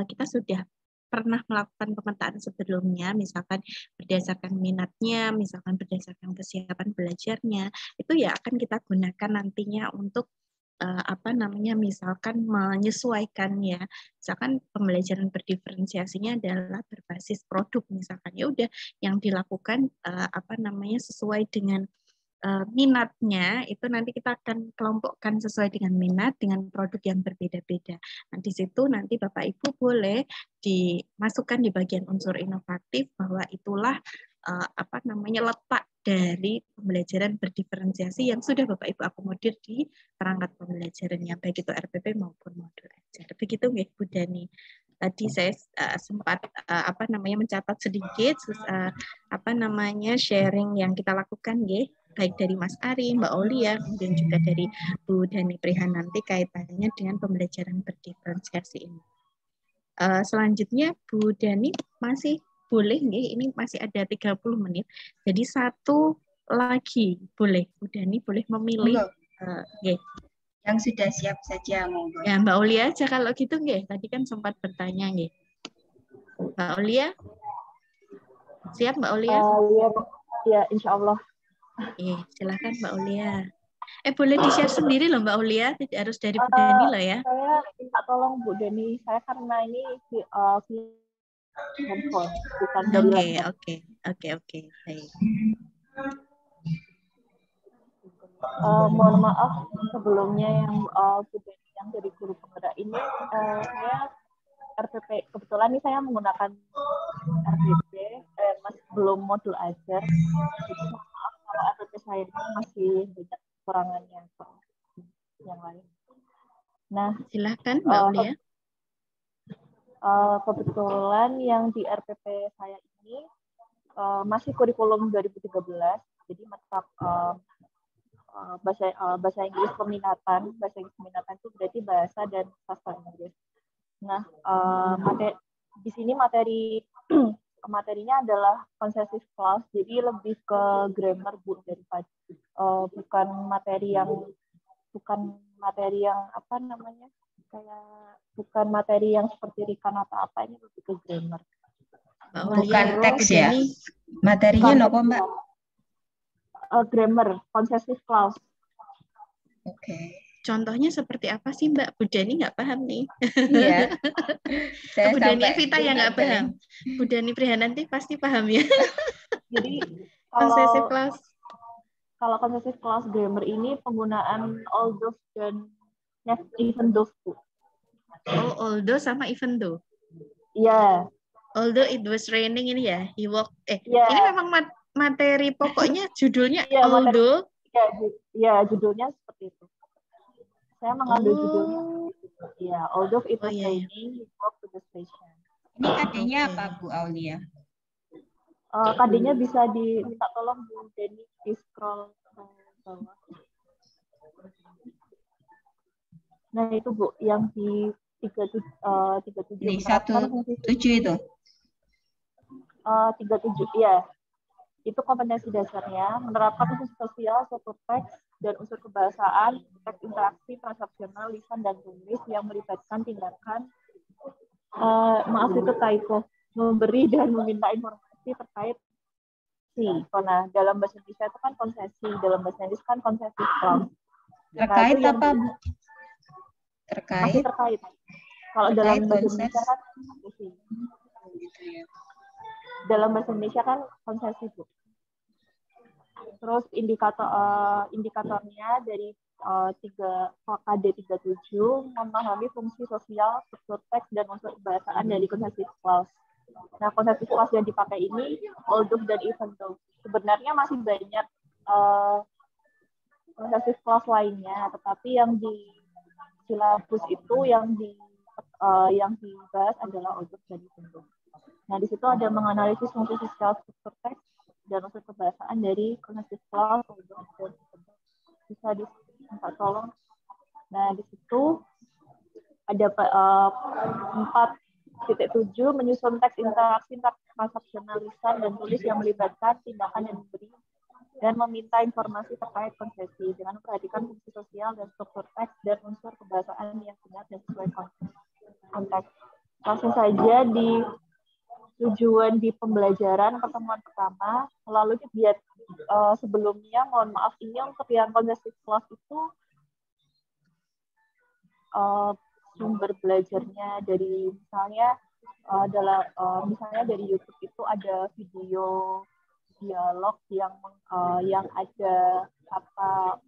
kita sudah pernah melakukan pemetaan sebelumnya, misalkan berdasarkan minatnya, misalkan berdasarkan kesiapan belajarnya, itu ya akan kita gunakan nantinya untuk apa namanya misalkan menyesuaikan ya, misalkan pembelajaran berdiferensiasinya adalah berbasis produk misalkan, ya udah yang dilakukan apa namanya sesuai dengan minatnya, itu nanti kita akan kelompokkan sesuai dengan minat dengan produk yang berbeda-beda. Nah, di situ nanti Bapak Ibu boleh dimasukkan di bagian unsur inovatif bahwa itulah apa namanya letak dari pembelajaran berdiferensiasi yang sudah Bapak Ibu akomodir di perangkat pembelajarannya, baik itu RPP maupun modul ajar. Begitu nggih Bu Dani. Tadi saya sempat apa namanya mencatat sedikit apa namanya sharing yang kita lakukan nggih, baik dari Mas Ari, Mbak Olia, kemudian juga dari Bu Dani Prihananti kaitannya dengan pembelajaran berdiferensiasi ini. Selanjutnya Bu Dani masih boleh nggih, ini masih ada 30 menit. Jadi satu lagi boleh Bu Dani boleh memilih nggih. Yang sudah siap saja monggo. Ya Mbak Olia aja kalau gitu nggih. Tadi kan sempat bertanya nggih. Mbak Olia? Siap Mbak Olia? Ya, insya Allah. Silakan Mbak Olia. Boleh di-share sendiri loh Mbak Olia, tidak harus dari Bu Dani loh ya. Saya minta tolong Bu Dani, saya karena ini handphone, bukan dari laptop. Oke, baik. Mohon maaf sebelumnya yang Bu Dani yang dari guru penggerak ini, saya RPP, kebetulan ini saya menggunakan RPP, belum modul ajar. Jadi mohon maaf kalau RPP saya ini masih banyak kekurangannya yang lain. Nah, silakan Mbak Olia. Kebetulan yang di RPP saya ini masih kurikulum 2013, jadi mata bahasa Inggris peminatan. Bahasa Inggris peminatan itu berarti bahasa dan sastra Inggris. Nah, di sini materinya adalah possessive clause, jadi lebih ke grammar Bu, daripada bukan materi yang apa namanya, kayak bukan materi yang seperti Rikan atau apa, ini lebih ke grammar. Bukan teks ya? Materinya apa Mbak? Grammar, possessive clause. Oke. Contohnya seperti apa sih Mbak? Bu Dani nggak paham nih. Iya. Bu Dani Evita yang nggak paham. Bu Dani Prihananti pasti paham ya. Jadi possessive clause. Kalau possessive clause grammar ini penggunaan although dan even though. Although sama even though. Iya. Although it was raining ini ya, he walked. Ini memang materi pokoknya judulnya although. Iya, judulnya seperti itu. Saya mengambil judulnya. Ya, although it was raining, he walked to the station. Ini KD-nya apa Bu Aulia? KD-nya bisa diminta tolong Bu Deni di scroll ke bawah. Nah itu Bu, yang di 37 ini 17 itu. 37 ya. Itu kompetensi dasarnya, menerapkan unsur sosial, struktur teks, dan unsur kebahasaan, teks interaksi, transaksional, lisan, dan tulis yang melibatkan tindakan, maaf itu typo, memberi dan meminta informasi terkait nah, dalam bahasa Indonesia itu kan konsesi, dalam bahasa Inggris kan konsesi clause. Terkait nah, apa, Bu? Masih terkait. Kalau dalam bahasa Indonesia kan konsesi. Dalam bahasa Indonesia kan konsesi, Bu. Terus indikatornya dari KD 37 memahami fungsi sosial, struktur teks, dan unsur kebahasaan dari konsesi clause. Nah, konsesi clause yang dipakai ini although dan even though. Sebenarnya masih banyak konsesi clause lainnya, tetapi yang di silabus itu yang dibahas adalah although dan even though. Nah, di situ ada menganalisis fungsi sosial, struktur teks, dan unsur kebahasaan dari konsesi clause although dan even though. Bisa diminta tolong. Nah, di situ ada 4.7 menyusun teks interaksi transaksional lisan dan tulis yang melibatkan tindakan yang diberi dan meminta informasi terkait konsesi dengan memperhatikan fungsi sosial dan struktur teks dan unsur kebahasaan yang benar dan sesuai konteks. Langsung saja di tujuan di pembelajaran pertemuan pertama melalui kegiatan sebelumnya, mohon maaf ini untuk yang konsesi clause itu sumber belajarnya dari misalnya misalnya dari YouTube itu ada video dialog yang ada kata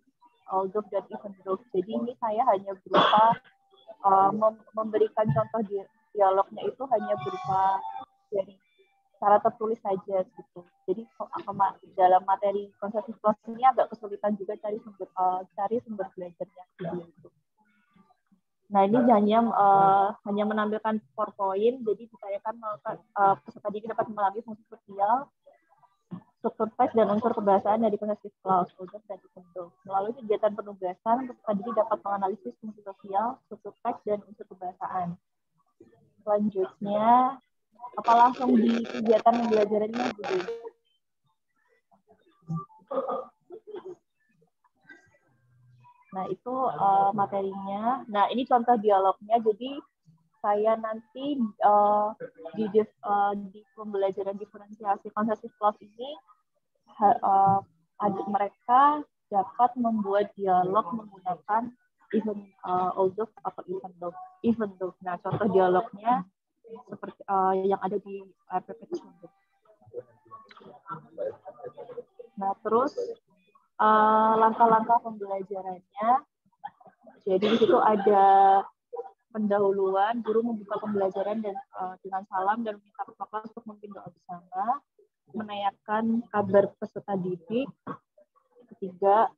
although dan even though. Jadi ini saya hanya berupa memberikan contoh dialognya itu hanya berupa dari cara tertulis saja gitu. Jadi dalam materi konsesi clause ini agak kesulitan juga cari sumber belajarnya gitu. Nah, ini hanya menampilkan PowerPoint, jadi diupayakan peserta didik dapat memahami fungsi sosial, struktur teks, dan unsur kebahasaan dari konsesi clause, although dan even though. Melalui kegiatan penugasan, peserta didik dapat menganalisis fungsi sosial, struktur teks, dan unsur kebahasaan. Selanjutnya, apa langsung di kegiatan pembelajarannya, Bu? Nah, itu materinya. Nah, ini contoh dialognya. Jadi, saya nanti di pembelajaran diferensiasi konsesi clause ini, mereka dapat membuat dialog menggunakan although atau even though. Nah, contoh dialognya seperti yang ada di RPP tersebut. Nah, terus langkah-langkah pembelajarannya. Jadi di situ ada pendahuluan, guru membuka pembelajaran dan dengan salam dan meminta peserta untuk memimpin doa bersama, menanyakan kabar peserta didik. Ketiga,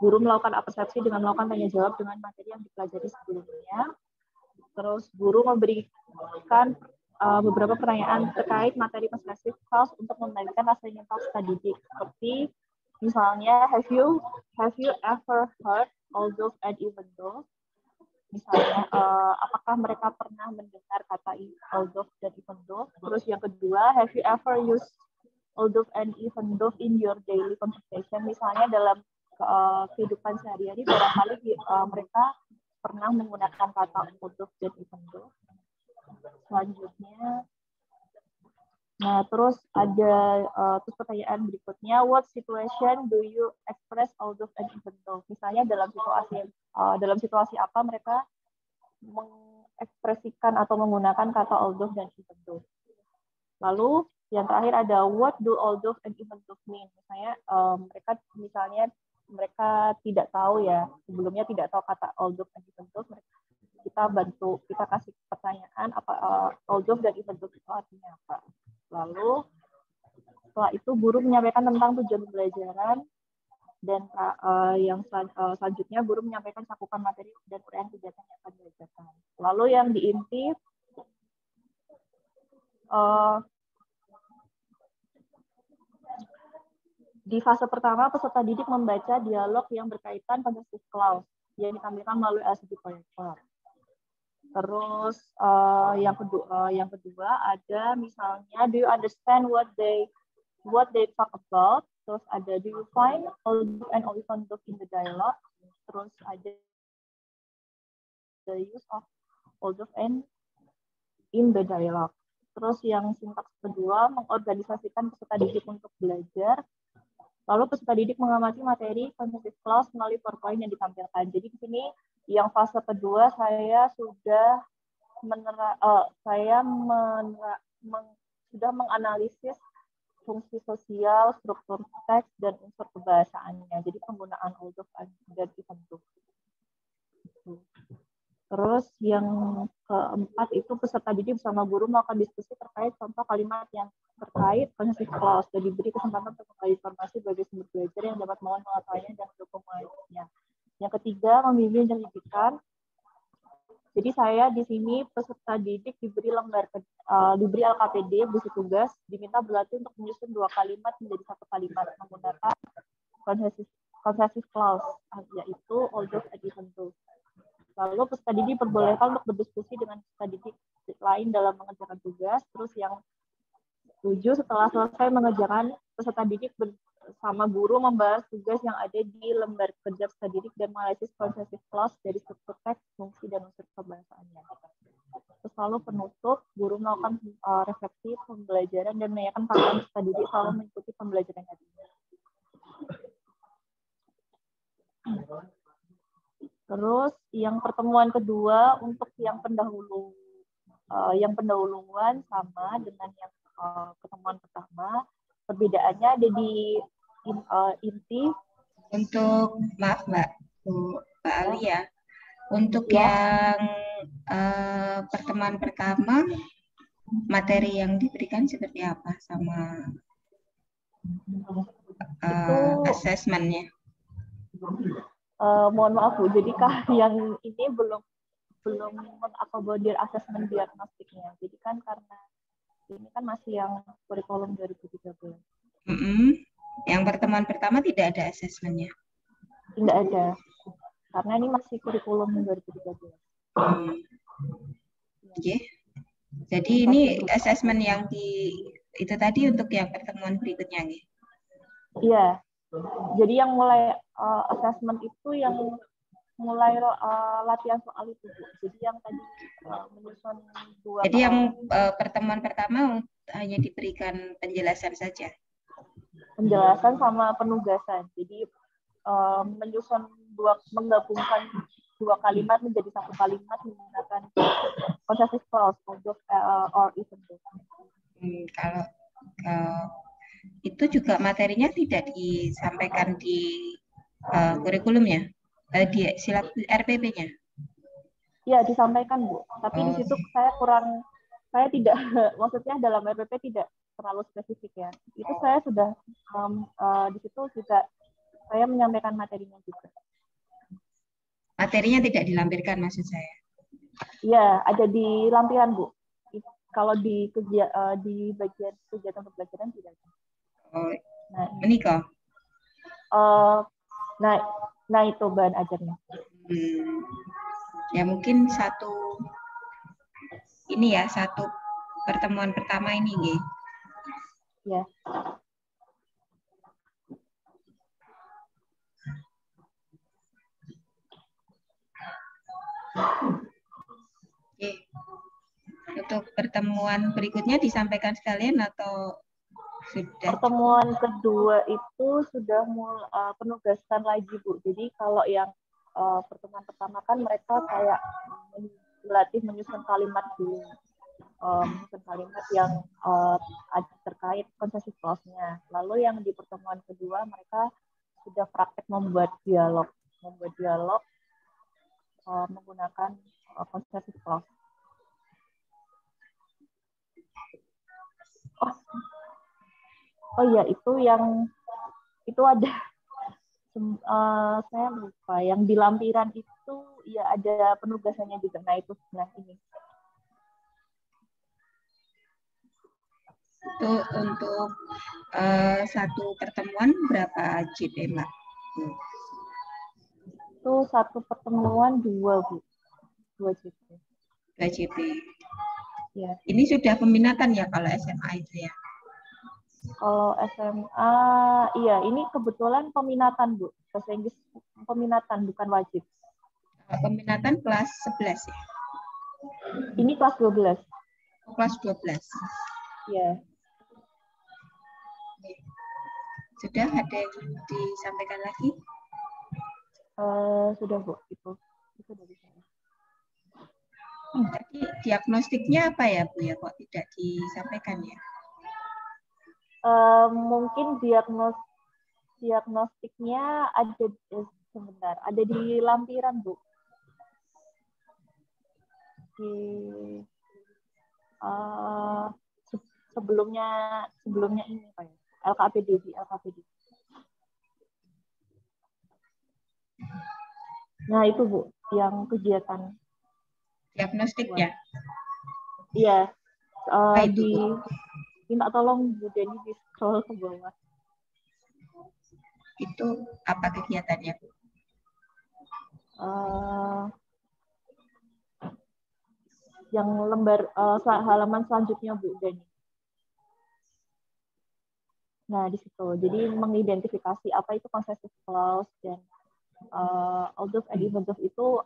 guru melakukan persepsi dengan melakukan tanya jawab dengan materi yang dipelajari sebelumnya. Terus guru memberikan beberapa pertanyaan terkait materi konsesi clause untuk memberikan rasa ingin tahu peserta didik, seperti misalnya, have you ever heard although and even though? Misalnya, apakah mereka pernah mendengar kata although dan even though? Terus yang kedua, have you ever used although and even though in your daily conversation? Misalnya dalam kehidupan sehari-hari, barangkali mereka pernah menggunakan kata although dan even though. Selanjutnya, nah, terus ada terus pertanyaan berikutnya, what situation do you express although and even though? Misalnya dalam situasi apa mereka mengekspresikan atau menggunakan kata although dan even though. Lalu yang terakhir ada what do although and even though mean? Misalnya mereka tidak tahu ya, sebelumnya tidak tahu kata although and even though, kita kasih pertanyaan apa although dan even though itu artinya apa. Lalu setelah itu guru menyampaikan tentang tujuan pembelajaran dan yang selanjutnya guru menyampaikan cakupan materi dan uraian kegiatan yang akan diajarkan. Lalu yang diinti di fase pertama peserta didik membaca dialog yang berkaitan konsesi clause yang ditampilkan melalui LCD proyektor. Terus yang kedua ada misalnya, do you understand what they what they talk about. Terus ada do you find Oldov and Olivantov in the dialogue. Terus ada the use of Oldov and in the dialogue. Terus yang sintaks kedua, mengorganisasikan peserta didik untuk belajar. Lalu peserta didik mengamati materi kognitif clause melalui PowerPoint yang ditampilkan. Jadi di sini yang fase kedua saya sudah sudah menganalisis fungsi sosial, struktur teks, dan unsur kebahasaannya. Jadi penggunaan Oldov dan Olivantov. Terus yang keempat itu peserta didik bersama guru melakukan diskusi terkait contoh kalimat yang terkait kognitif clause dan diberi kesempatan untuk menggali informasi bagi sumber belajar yang dapat mohon mengetahuinya dan mendukungnya. Yang ketiga, membimbing pendidikan. Jadi saya di sini peserta didik diberi LKPD buku tugas, diminta berlatih untuk menyusun 2 kalimat menjadi 1 kalimat menggunakan kognitif clause, yaitu Oldov and Olivantov. Lalu peserta didik diperbolehkan untuk berdiskusi dengan peserta didik lain dalam mengerjakan tugas. Terus yang 7, setelah selesai mengerjakan, peserta didik bersama guru membahas tugas yang ada di lembar kerja peserta didik dan menganalisis kognitif clause dari struktur teks, fungsi, dan unsur kebahasaannya. Terus lalu penutup, guru melakukan refleksi pembelajaran dan menanyakan pengalaman peserta didik selalu mengikuti pembelajaran tadi. Terus yang pertemuan kedua untuk yang pendahuluan sama dengan yang pertemuan pertama. Perbedaannya ada di inti. Untuk maaf Mbak Ali ya. Untuk yang pertemuan pertama, materi yang diberikan seperti apa sama asesmennya? Mohon maaf Bu, jadi yang ini belum mengakomodir asesmen diagnostiknya. Jadi kan karena ini kan masih yang kurikulum 2013. Yang pertemuan pertama tidak ada asesmennya? Tidak ada, karena ini masih kurikulum 2013. Okay. Jadi ini asesmen yang itu tadi untuk yang pertemuan berikutnya nih? Iya. Jadi yang mulai assessment itu yang mulai latihan soal itu. Jadi yang tadi menyusun 2. Jadi yang pertemuan pertama hanya diberikan penjelasan saja? Penjelasan sama penugasan. Jadi menggabungkan 2 kalimat menjadi 1 kalimat menggunakan possessive clause or Olivantov. Kalau itu juga materinya tidak disampaikan di kurikulumnya, di silabus RPP-nya? Ya, disampaikan Bu. Tapi di situ saya tidak, maksudnya dalam RPP tidak terlalu spesifik ya. Itu saya sudah di situ juga saya menyampaikan materinya juga. Materinya tidak dilampirkan maksud saya? Iya, ada di lampiran Bu. Kalau di bagian kegiatan pembelajaran tidak ada. Oh, menikah? Nah itu bahan ajarnya. Ya mungkin satu pertemuan pertama ini nih. Ya. Oke. Untuk pertemuan berikutnya disampaikan sekalian atau sudah? Pertemuan kedua itu sudah penugasan lagi Bu. Jadi kalau yang pertemuan pertama kan mereka kayak melatih menyusun kalimat dulu, menyusun kalimat yang terkait konsesi clause-nya. Lalu yang di pertemuan kedua mereka sudah praktek membuat dialog menggunakan konsesi clause. Oh iya, itu ada saya lupa yang di lampiran itu ya ada penugasannya juga. Nah itu ini. Itu untuk satu pertemuan berapa JP Mbak? Itu satu pertemuan 2 Bu. 2 JP. 2 JP. Ya. Ini sudah peminatan ya kalau SMA itu ya? Kalau SMA, iya ini kebetulan peminatan Bu. Bahasa Inggris peminatan bukan wajib. Peminatan kelas 11 ya? Ini kelas 12. Kelas 12. Iya. Sudah ada yang disampaikan lagi? Sudah Bu, itu dari saya. Tadi diagnostiknya apa ya Bu ya, kok tidak disampaikan ya? Mungkin diagnostiknya ada sebentar, ada di lampiran Bu. Di sebelumnya ini Pak ya, LKPD di LKPD. Nah itu Bu, yang kegiatan Diagnostiknya? Iya. Itu Minta tolong Bu Deni di scroll ke bawah. Itu apa kegiatannya Bu? Yang lembar halaman selanjutnya Bu Deni. Nah di situ, jadi mengidentifikasi apa itu possessive clause dan although and even though itu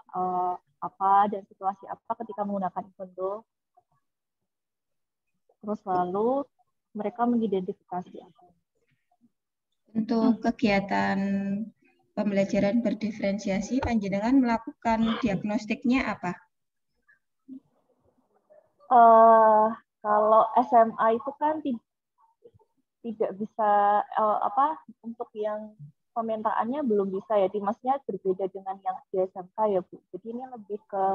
apa dan situasi apa ketika menggunakan even though. Terus lalu mereka mengidentifikasi apa. Untuk kegiatan pembelajaran berdiferensiasi, panjenengan melakukan diagnostiknya apa? Kalau SMA itu kan tidak bisa untuk yang pementaannya belum bisa ya, Dimasnya berbeda dengan yang di SMK ya Bu. Jadi ini lebih ke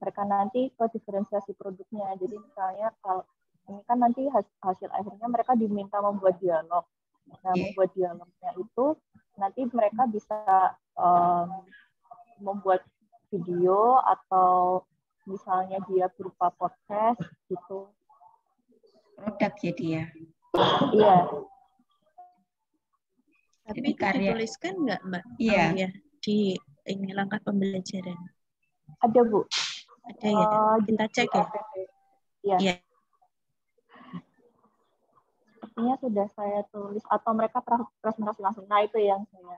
mereka nanti ke diferensiasi produknya. Jadi misalnya kalau ini kan nanti hasil akhirnya mereka diminta membuat dialog. Nah, membuat dialognya itu nanti mereka bisa membuat video atau misalnya dia berupa podcast gitu. Produk jadi ya? Iya. Tapi jadi itu dituliskan nggak Mbak? Iya. Ya, di ini langkah pembelajaran. Ada Bu. Ada ya? Kita cek ya? Iya. Iya. Sepertinya sudah saya tulis atau mereka presentasi langsung. Nah itu yang saya.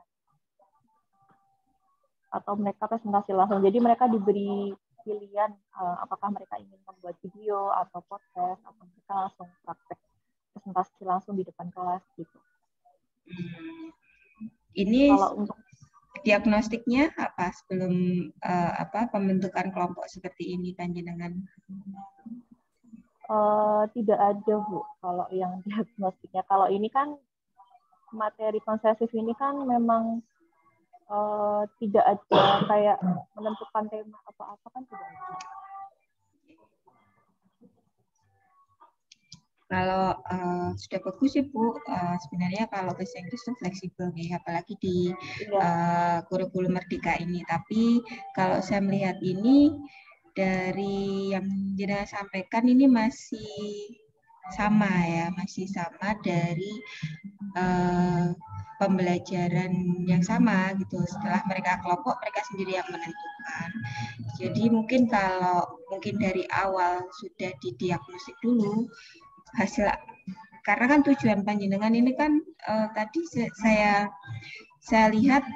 Atau mereka presentasi langsung. Jadi mereka diberi pilihan apakah mereka ingin membuat video atau podcast atau mereka langsung praktek presentasi langsung di depan kelas gitu. Ini kalau untuk diagnostiknya apa sebelum pembentukan kelompok seperti ini panjenengan? Tidak ada Bu kalau yang diagnostiknya. Kalau ini kan materi konsesif ini kan memang tidak ada kayak menentukan tema apa-apa kan tidak ada. Kalau sudah bagus sih Bu, sebenarnya kalau bahasa Inggris itu fleksibel nih, apalagi di kurikulum Merdeka ini. Tapi kalau saya melihat ini dari yang jenengan sampaikan ini masih sama ya, masih sama dari pembelajaran yang sama gitu. Setelah mereka kelompok, mereka sendiri yang menentukan. Jadi mungkin kalau dari awal sudah didiagnostik dulu hasil, karena kan tujuan panjenengan ini kan tadi saya lihat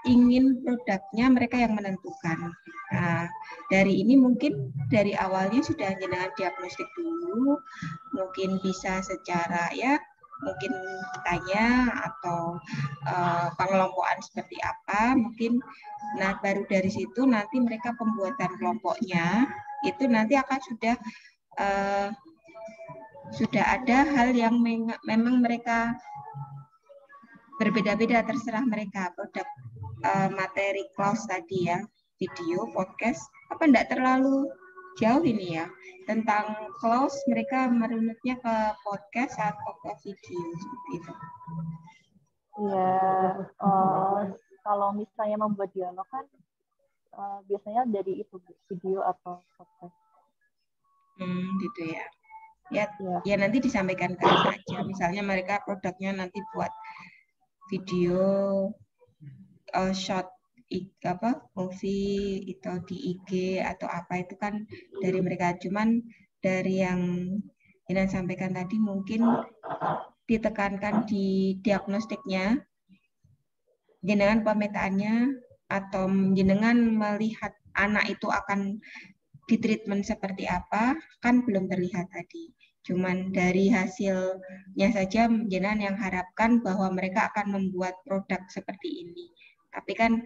ingin produknya mereka yang menentukan. Nah, dari ini mungkin dari awalnya sudah jenengan diagnostik dulu, mungkin bisa secara mungkin tanya atau pengelompokan seperti apa, mungkin baru dari situ nanti mereka pembuatan kelompoknya itu nanti akan sudah ada hal yang memang mereka berbeda-beda, terserah mereka produk materi kelas tadi ya, video, podcast, apa enggak terlalu jauh ini ya tentang close, mereka merunutnya ke podcast atau ke video seperti itu. Ya, kalau misalnya membuat dialog kan biasanya dari itu video atau podcast. Gitu ya. Ya nanti disampaikan ke saja. Misalnya mereka produknya nanti buat video short movie itu di IG atau apa, itu kan dari mereka. Cuman dari yang Ina sampaikan tadi mungkin ditekankan di diagnostiknya, jenengan pemetaannya, atau jenengan melihat anak itu akan ditreatment seperti apa, kan belum terlihat tadi. Cuman dari hasilnya saja jenengan yang harapkan bahwa mereka akan membuat produk seperti ini. Tapi kan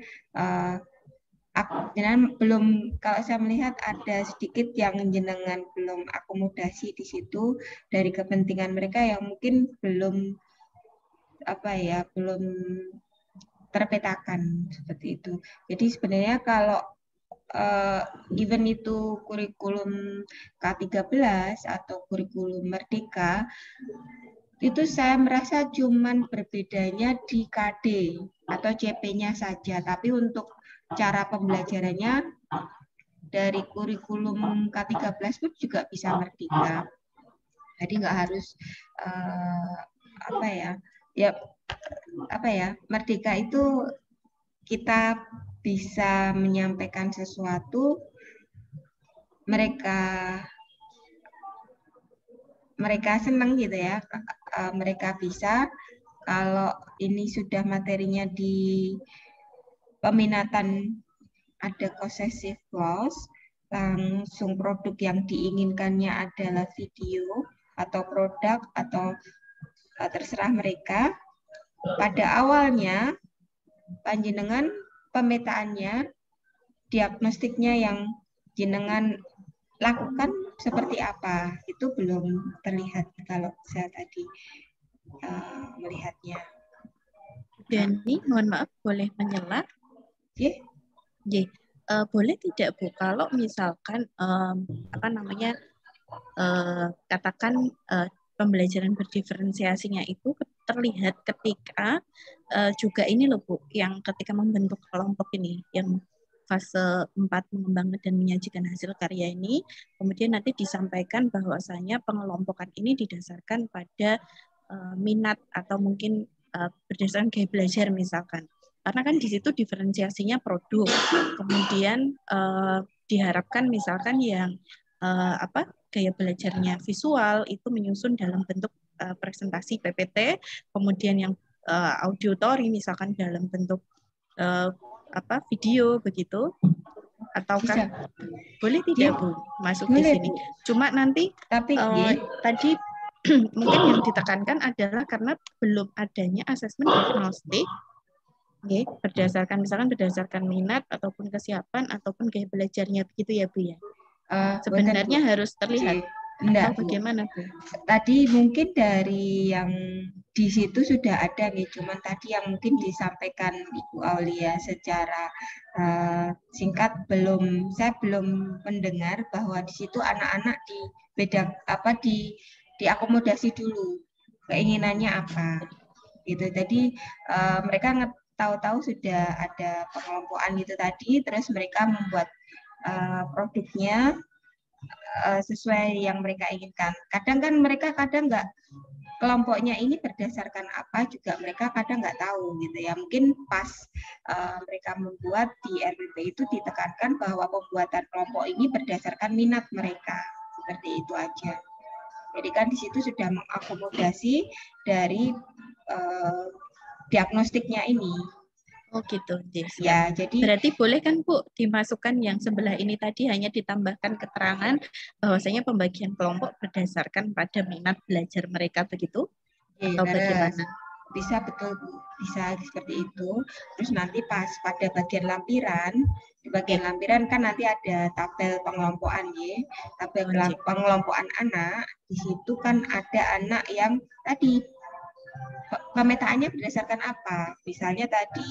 jenengan belum, kalau saya melihat ada sedikit yang jenengan belum akomodasi di situ dari kepentingan mereka yang mungkin belum belum terpetakan seperti itu. Jadi sebenarnya kalau even itu kurikulum K13 atau kurikulum Merdeka, itu saya merasa cuman berbedanya di KD atau CP-nya saja, tapi untuk cara pembelajarannya dari kurikulum K13 pun juga bisa Merdeka. Jadi nggak harus Merdeka itu kita bisa menyampaikan sesuatu, mereka senang gitu ya, mereka bisa. Kalau ini sudah materinya di peminatan ada possessive clause, langsung produk yang diinginkannya adalah video atau produk atau terserah mereka. Pada awalnya panjenengan pemetaannya, diagnostiknya yang jenengan lakukan seperti apa, itu belum terlihat kalau saya tadi melihatnya. Dani, mohon maaf, boleh menyela? Boleh tidak Bu, kalau misalkan katakan pembelajaran berdiferensiasinya itu terlihat ketika juga ini loh Bu, yang ketika membentuk kelompok ini, yang fase 4 mengembangkan dan menyajikan hasil karya ini, kemudian nanti disampaikan bahwasanya pengelompokan ini didasarkan pada minat atau mungkin berdasarkan gaya belajar misalkan. Karena kan di situ diferensiasinya produk, kemudian diharapkan misalkan yang gaya belajarnya visual itu menyusun dalam bentuk presentasi PPT, kemudian yang auditory misalkan dalam bentuk video begitu, ataukah boleh tidak Bu masuk boleh, di sini? Bu. Cuma nanti tadi mungkin yang ditekankan adalah karena belum adanya asesmen diagnostik, berdasarkan minat ataupun kesiapan ataupun gaya belajarnya begitu ya Bu ya. Sebenarnya Bu, harus terlihat. Enggak, bagaimana Bu? Tadi mungkin dari yang di situ sudah ada nih, cuman tadi yang mungkin disampaikan Ibu Aulia secara singkat saya belum mendengar bahwa di situ anak-anak diakomodasi dulu keinginannya apa gitu. Jadi mereka tahu-tahu sudah ada pengelompokan gitu tadi, terus mereka membuat produknya sesuai yang mereka inginkan. Kadang kan mereka nggak, kelompoknya ini berdasarkan apa juga mereka kadang nggak tahu gitu ya. Mungkin pas mereka membuat di RPP itu ditekankan bahwa pembuatan kelompok ini berdasarkan minat mereka, seperti itu aja. Jadi kan di situ sudah mengakomodasi dari diagnostiknya ini. Oh gitu, ya. Jadi berarti boleh kan Bu dimasukkan yang sebelah ini tadi, hanya ditambahkan keterangan bahwasanya pembagian kelompok berdasarkan pada minat belajar mereka begitu? Atau bagaimana? Bisa, betul Bu, bisa seperti itu. Terus nanti pas pada bagian lampiran, di bagian lampiran kan nanti ada tabel pengelompokan ya. Tabel pengelompokan anak, di situ kan ada anak yang tadi pemetaannya berdasarkan apa? Misalnya tadi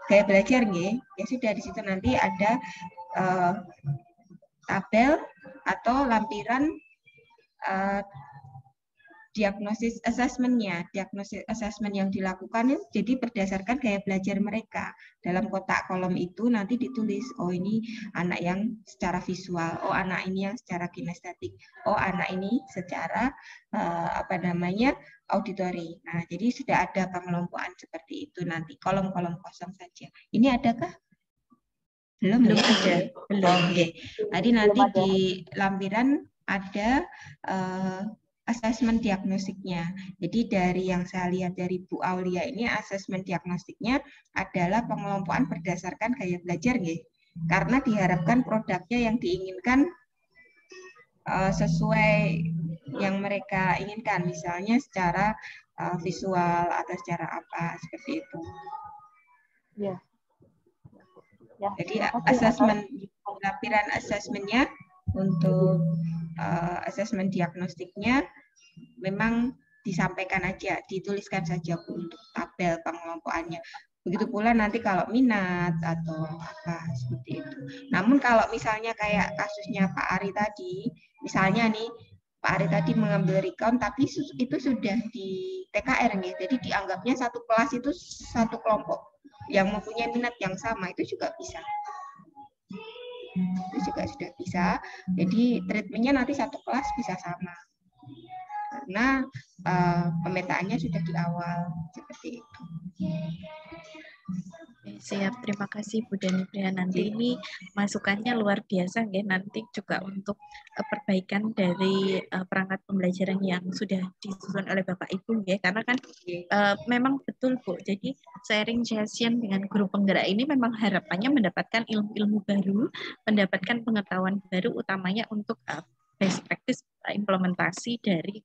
gaya belajar ya sudah di situ nanti ada tabel atau lampiran diagnosis assessment yang dilakukan jadi berdasarkan gaya belajar mereka. Dalam kotak kolom itu nanti ditulis, oh ini anak yang secara visual, oh anak ini yang secara kinestetik, oh anak ini secara auditory. Nah, jadi sudah ada pengelompokan seperti itu nanti, kolom-kolom kosong saja. Ini adakah? Belum ada. Belum. Oke. Tadi nanti di lampiran ada asesmen diagnostiknya. Jadi dari yang saya lihat dari Bu Aulia ini, asesmen diagnostiknya adalah pengelompokan berdasarkan gaya belajar, nggih. Karena diharapkan produknya yang diinginkan sesuai yang mereka inginkan, misalnya secara visual atau secara apa, seperti itu. Ya. Ya, Jadi terima kasih asesmen, atas- lampiran asesmennya untuk asesmen diagnostiknya memang disampaikan aja, dituliskan saja Bu, untuk tabel pengelompokannya. Begitu pula nanti kalau minat atau apa seperti itu. Namun kalau misalnya kayak kasusnya Pak Ari tadi, misalnya nih Pak Ari tadi mengambil recount tapi itu sudah di TKR nih, jadi dianggapnya satu kelas itu satu kelompok yang mempunyai minat yang sama, itu juga bisa. Itu juga sudah bisa. Jadi treatmentnya nanti satu kelas bisa sama. Karena pemetaannya sudah di awal seperti itu. Siap, terima kasih Bu Dani Prihananti. Ini masukannya luar biasa, ya. Nanti juga untuk perbaikan dari perangkat pembelajaran yang sudah disusun oleh Bapak Ibu, ya. Karena kan memang betul Bu. Jadi sharing session dengan guru penggerak ini memang harapannya mendapatkan ilmu-ilmu baru, mendapatkan pengetahuan baru, utamanya untuk best practice implementasi dari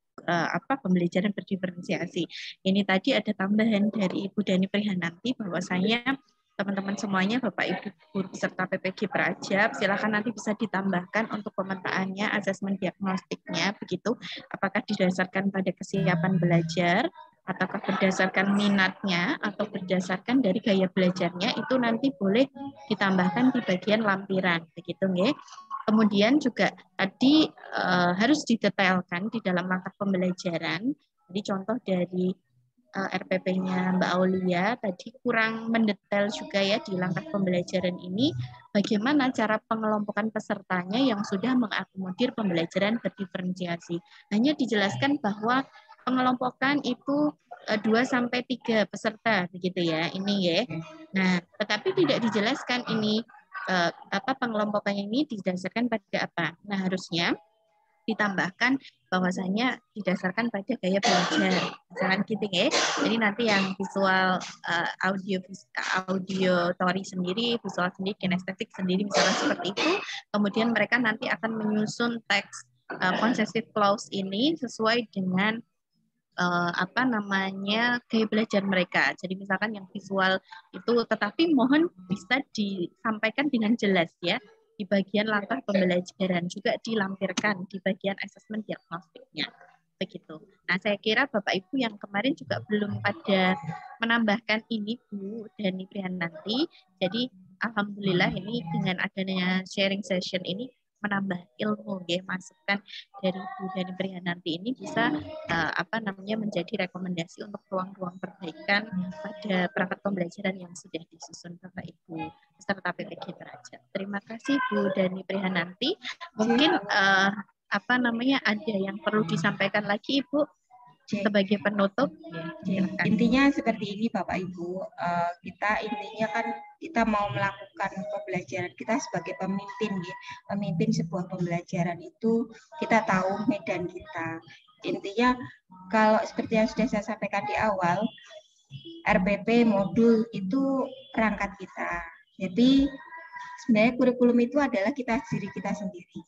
pembelajaran berdiferensiasi. Ini tadi ada tambahan dari Ibu Dani Prihananti bahwasanya teman-teman semuanya, Bapak Ibu guru peserta PPG Prajab, silakan nanti bisa ditambahkan untuk pemetaannya, asesmen diagnostiknya, begitu. Apakah didasarkan pada kesiapan belajar, ataukah berdasarkan minatnya, atau berdasarkan dari gaya belajarnya, itu nanti boleh ditambahkan di bagian lampiran, begitu nggih. Kemudian juga tadi harus didetailkan di dalam langkah pembelajaran. Jadi contoh dari RPP-nya Mbak Aulia tadi kurang mendetail juga ya di langkah pembelajaran ini, bagaimana cara pengelompokan pesertanya yang sudah mengakomodir pembelajaran berdiferensiasi. Hanya dijelaskan bahwa pengelompokan itu 2-3 peserta begitu ya, ini ya. Nah, tetapi tidak dijelaskan ini pengelompokannya ini didasarkan pada apa. Nah, harusnya ditambahkan bahwasanya didasarkan pada gaya belajar, misalkan gitu ya. Jadi nanti yang visual, auditory sendiri, visual sendiri, kinestetik sendiri, misalnya seperti itu. Kemudian mereka nanti akan menyusun teks possessive clause ini sesuai dengan gaya belajar mereka. Jadi misalkan yang visual itu, tetapi mohon bisa disampaikan dengan jelas ya. Di bagian langkah pembelajaran juga dilampirkan di bagian asesmen diagnostiknya, begitu. Nah, saya kira Bapak Ibu yang kemarin juga belum pada menambahkan ini Bu Dani Prihananti. Jadi alhamdulillah ini dengan adanya sharing session ini menambah ilmu, ya, masukan dari Bu Dani Prihananti ini bisa menjadi rekomendasi untuk ruang-ruang perbaikan pada perangkat pembelajaran yang sudah disusun Bapak Ibu peserta PPG Prajab. Terima kasih Bu Dani Prihananti. Mungkin ada yang perlu disampaikan lagi Ibu sebagai penutup. Intinya seperti ini Bapak Ibu, kita intinya kan kita mau melakukan pembelajaran, kita sebagai pemimpin sebuah pembelajaran itu kita tahu medan kita. Intinya kalau seperti yang sudah saya sampaikan di awal, RPP modul itu perangkat kita. Jadi sebenarnya kurikulum itu adalah diri kita sendiri.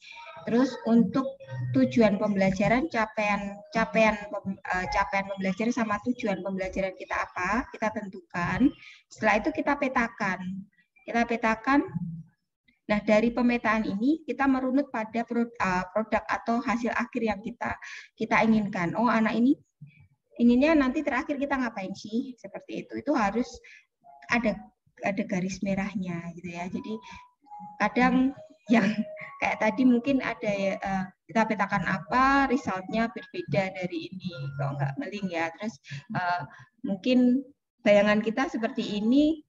Terus untuk tujuan pembelajaran, capaian pembelajaran sama tujuan pembelajaran kita apa, kita tentukan. Setelah itu kita petakan. Nah, dari pemetaan ini kita merunut pada produk atau hasil akhir yang kita inginkan. Oh, anak ini inginnya nanti terakhir kita ngapain sih? Seperti itu. Itu harus ada garis merahnya gitu ya. Jadi kadang yang kayak tadi mungkin ada kita petakan apa, resultnya berbeda dari ini, kok nggak meling ya. Terus mungkin bayangan kita seperti ini,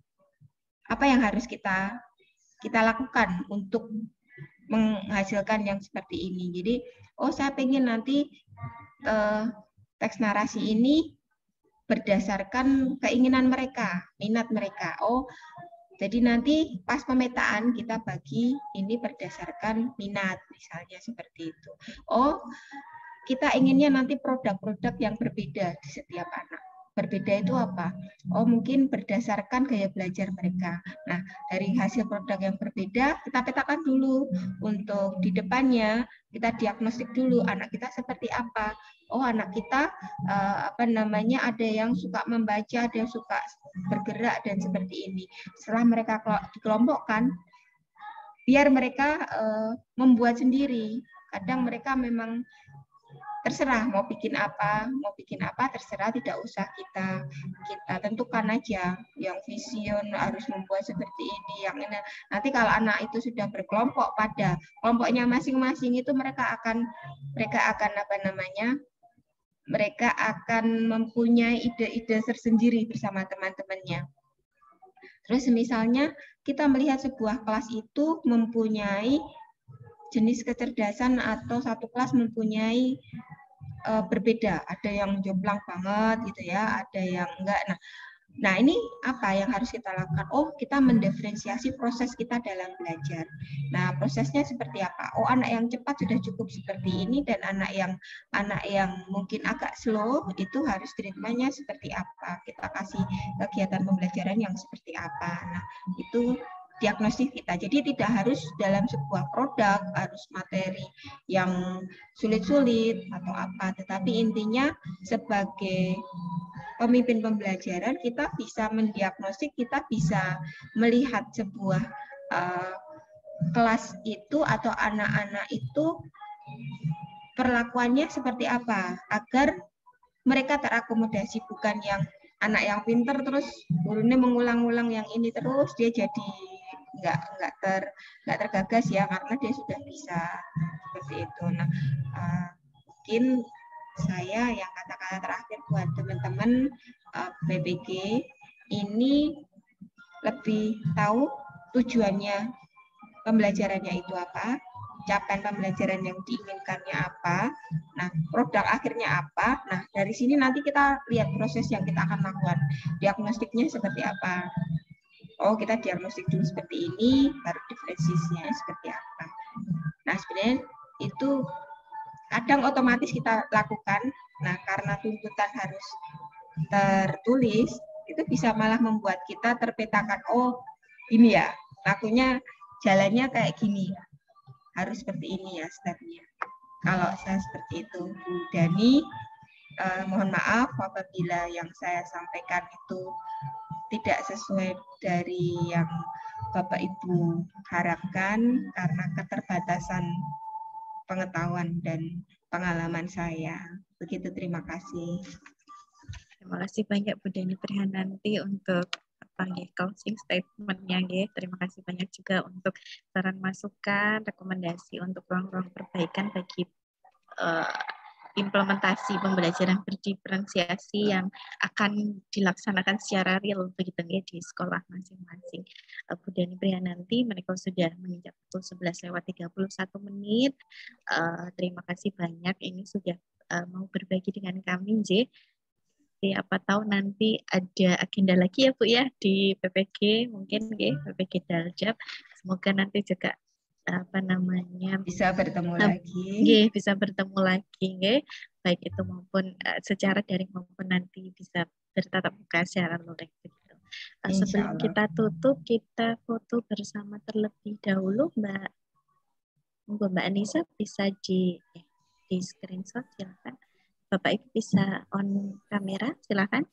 apa yang harus kita lakukan untuk menghasilkan yang seperti ini. Jadi, saya pengen nanti teks narasi ini berdasarkan keinginan mereka, minat mereka. Jadi nanti pas pemetaan kita bagi ini berdasarkan minat, misalnya seperti itu. kita inginnya nanti produk-produk yang berbeda di setiap anak. Berbeda itu apa? Oh, mungkin berdasarkan gaya belajar mereka. Nah, dari hasil produk yang berbeda, kita petakan dulu. Untuk di depannya, kita diagnostik dulu anak kita seperti apa. Oh, anak kita ada yang suka membaca, ada yang suka bergerak, dan seperti ini. Setelah mereka dikelompokkan, biar mereka membuat sendiri. Kadang mereka memang terserah mau bikin apa terserah, tidak usah kita tentukan aja yang vision harus membuat seperti ini, yang ini. Nanti kalau anak itu sudah berkelompok pada kelompoknya masing-masing, itu mereka akan mereka akan mempunyai ide-ide tersendiri bersama teman-temannya. Terus misalnya kita melihat sebuah kelas itu mempunyai jenis kecerdasan atau satu kelas mempunyai berbeda, ada yang jomplang banget gitu ya, ada yang enggak. Nah ini apa yang harus kita lakukan? Oh, kita mendiferensiasi proses kita dalam belajar. Nah, prosesnya seperti apa? Oh, anak yang cepat sudah cukup seperti ini, dan anak yang mungkin agak slow itu harus treatmentnya seperti apa? Kita kasih kegiatan pembelajaran yang seperti apa? Nah, itu diagnostik kita. Jadi tidak harus dalam sebuah produk harus materi yang sulit-sulit atau apa, tetapi intinya sebagai pemimpin pembelajaran kita bisa mendiagnostik, kita bisa melihat sebuah kelas itu atau anak-anak itu perlakuannya seperti apa agar mereka terakomodasi, bukan yang anak yang pinter terus gurunya mengulang-ulang yang ini terus dia jadi nggak tergagas ya, karena dia sudah bisa seperti itu. Nah, mungkin saya yang kata-kata terakhir buat teman-teman PPG ini lebih tahu tujuannya pembelajarannya itu apa, capaian pembelajaran yang diinginkannya apa, nah produk akhirnya apa. Nah dari sini nanti kita lihat proses yang kita akan lakukan, diagnostiknya seperti apa. Oh, kita diagnostik dulu seperti ini, baru diferensiasinya seperti apa. Nah, sebenarnya itu kadang otomatis kita lakukan. Nah, karena tuntutan harus tertulis, itu bisa malah membuat kita terpetakan, oh, ini ya, lakunya jalannya kayak gini. Harus seperti ini ya stepnya. Kalau saya seperti itu, Bu Dani, mohon maaf apabila yang saya sampaikan itu tidak sesuai dari yang Bapak Ibu harapkan karena keterbatasan pengetahuan dan pengalaman saya. Begitu, terima kasih. Terima kasih banyak Bu Dani Prihananti untuk closing statement-nya. Terima kasih banyak juga untuk saran masukan, rekomendasi untuk ruang-ruang perbaikan bagi implementasi pembelajaran berdiferensiasi yang akan dilaksanakan secara real begitu ya di sekolah masing-masing. Bu Dani Prihananti, mereka sudah menginjak pukul 11:31. Terima kasih banyak, ini sudah mau berbagi dengan kami, Siapa tahu nanti ada agenda lagi ya Bu ya di PPG, mungkin PPG Daljab. Semoga nanti juga bisa bertemu lagi. Bisa bertemu lagi, baik itu maupun secara daring maupun nanti bisa bertatap muka secara luring begitu. Sebelum kita tutup, kita foto bersama terlebih dahulu, Mbak Anissa bisa di screenshot, silakan. Bapak Ibu bisa on kamera, silakan.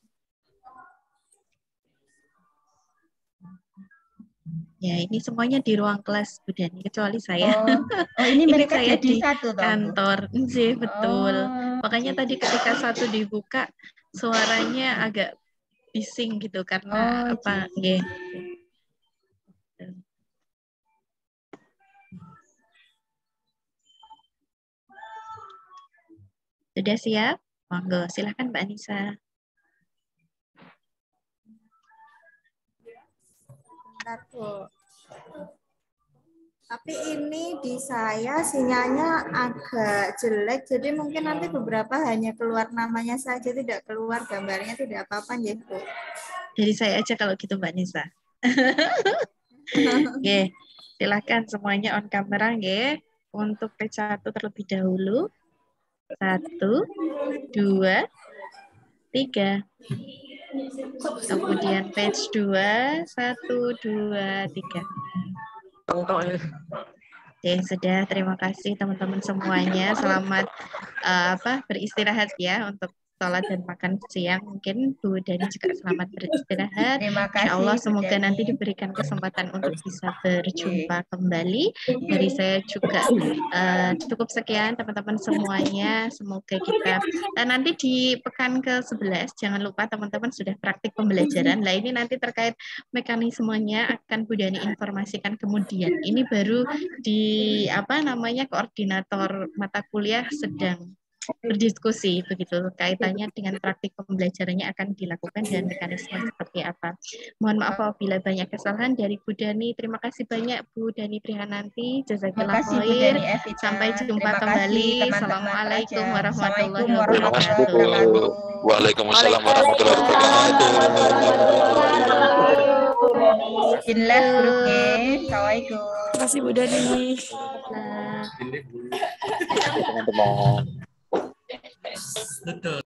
Ya, ini semuanya di ruang kelas Bu Dani, kecuali saya. Oh ini mereka saya jadi di satu kantor. Betul. Makanya tadi ketika satu dibuka, suaranya agak bising gitu karena apa? Sudah siap? Monggo, silahkan Mbak Anissa. Tapi ini di saya sinyalnya agak jelek, jadi mungkin nanti beberapa hanya keluar namanya saja, tidak keluar gambarnya, tidak apa-apa ya Bu. Jadi saya aja kalau gitu Mbak Nisa. Silahkan semuanya on kamera untuk P1 terlebih dahulu. 1, 2, 3. Kemudian page 2, 1, 2, 3. Oke, sudah. Terima kasih teman-teman semuanya. Selamat beristirahat ya untuk sholat dan makan siang. Mungkin Bu Dani juga selamat beristirahat. Terima Insya kasih, Allah Bu semoga Dani. nanti diberikan kesempatan untuk bisa berjumpa kembali. Dari saya juga cukup sekian teman-teman semuanya. Semoga kita nanti di pekan ke-11 jangan lupa teman-teman sudah praktik pembelajaran. Nah ini nanti terkait mekanismenya akan Bu Dani informasikan kemudian. Ini baru di koordinator mata kuliah sedang berdiskusi begitu kaitannya dengan praktik pembelajarannya akan dilakukan dan mekanisme seperti apa. Mohon maaf apabila banyak kesalahan dari Bu Dani. Terima kasih banyak Bu Dani Prihananti. Jazakallah khair. Sampai jumpa kembali. Assalamualaikum warahmatullahi wabarakatuh. Waalaikumsalam warahmatullahi wabarakatuh. Bismillah grupnya. Assalamualaikum. Terima kasih Bu Dani. Teman-teman. Betul.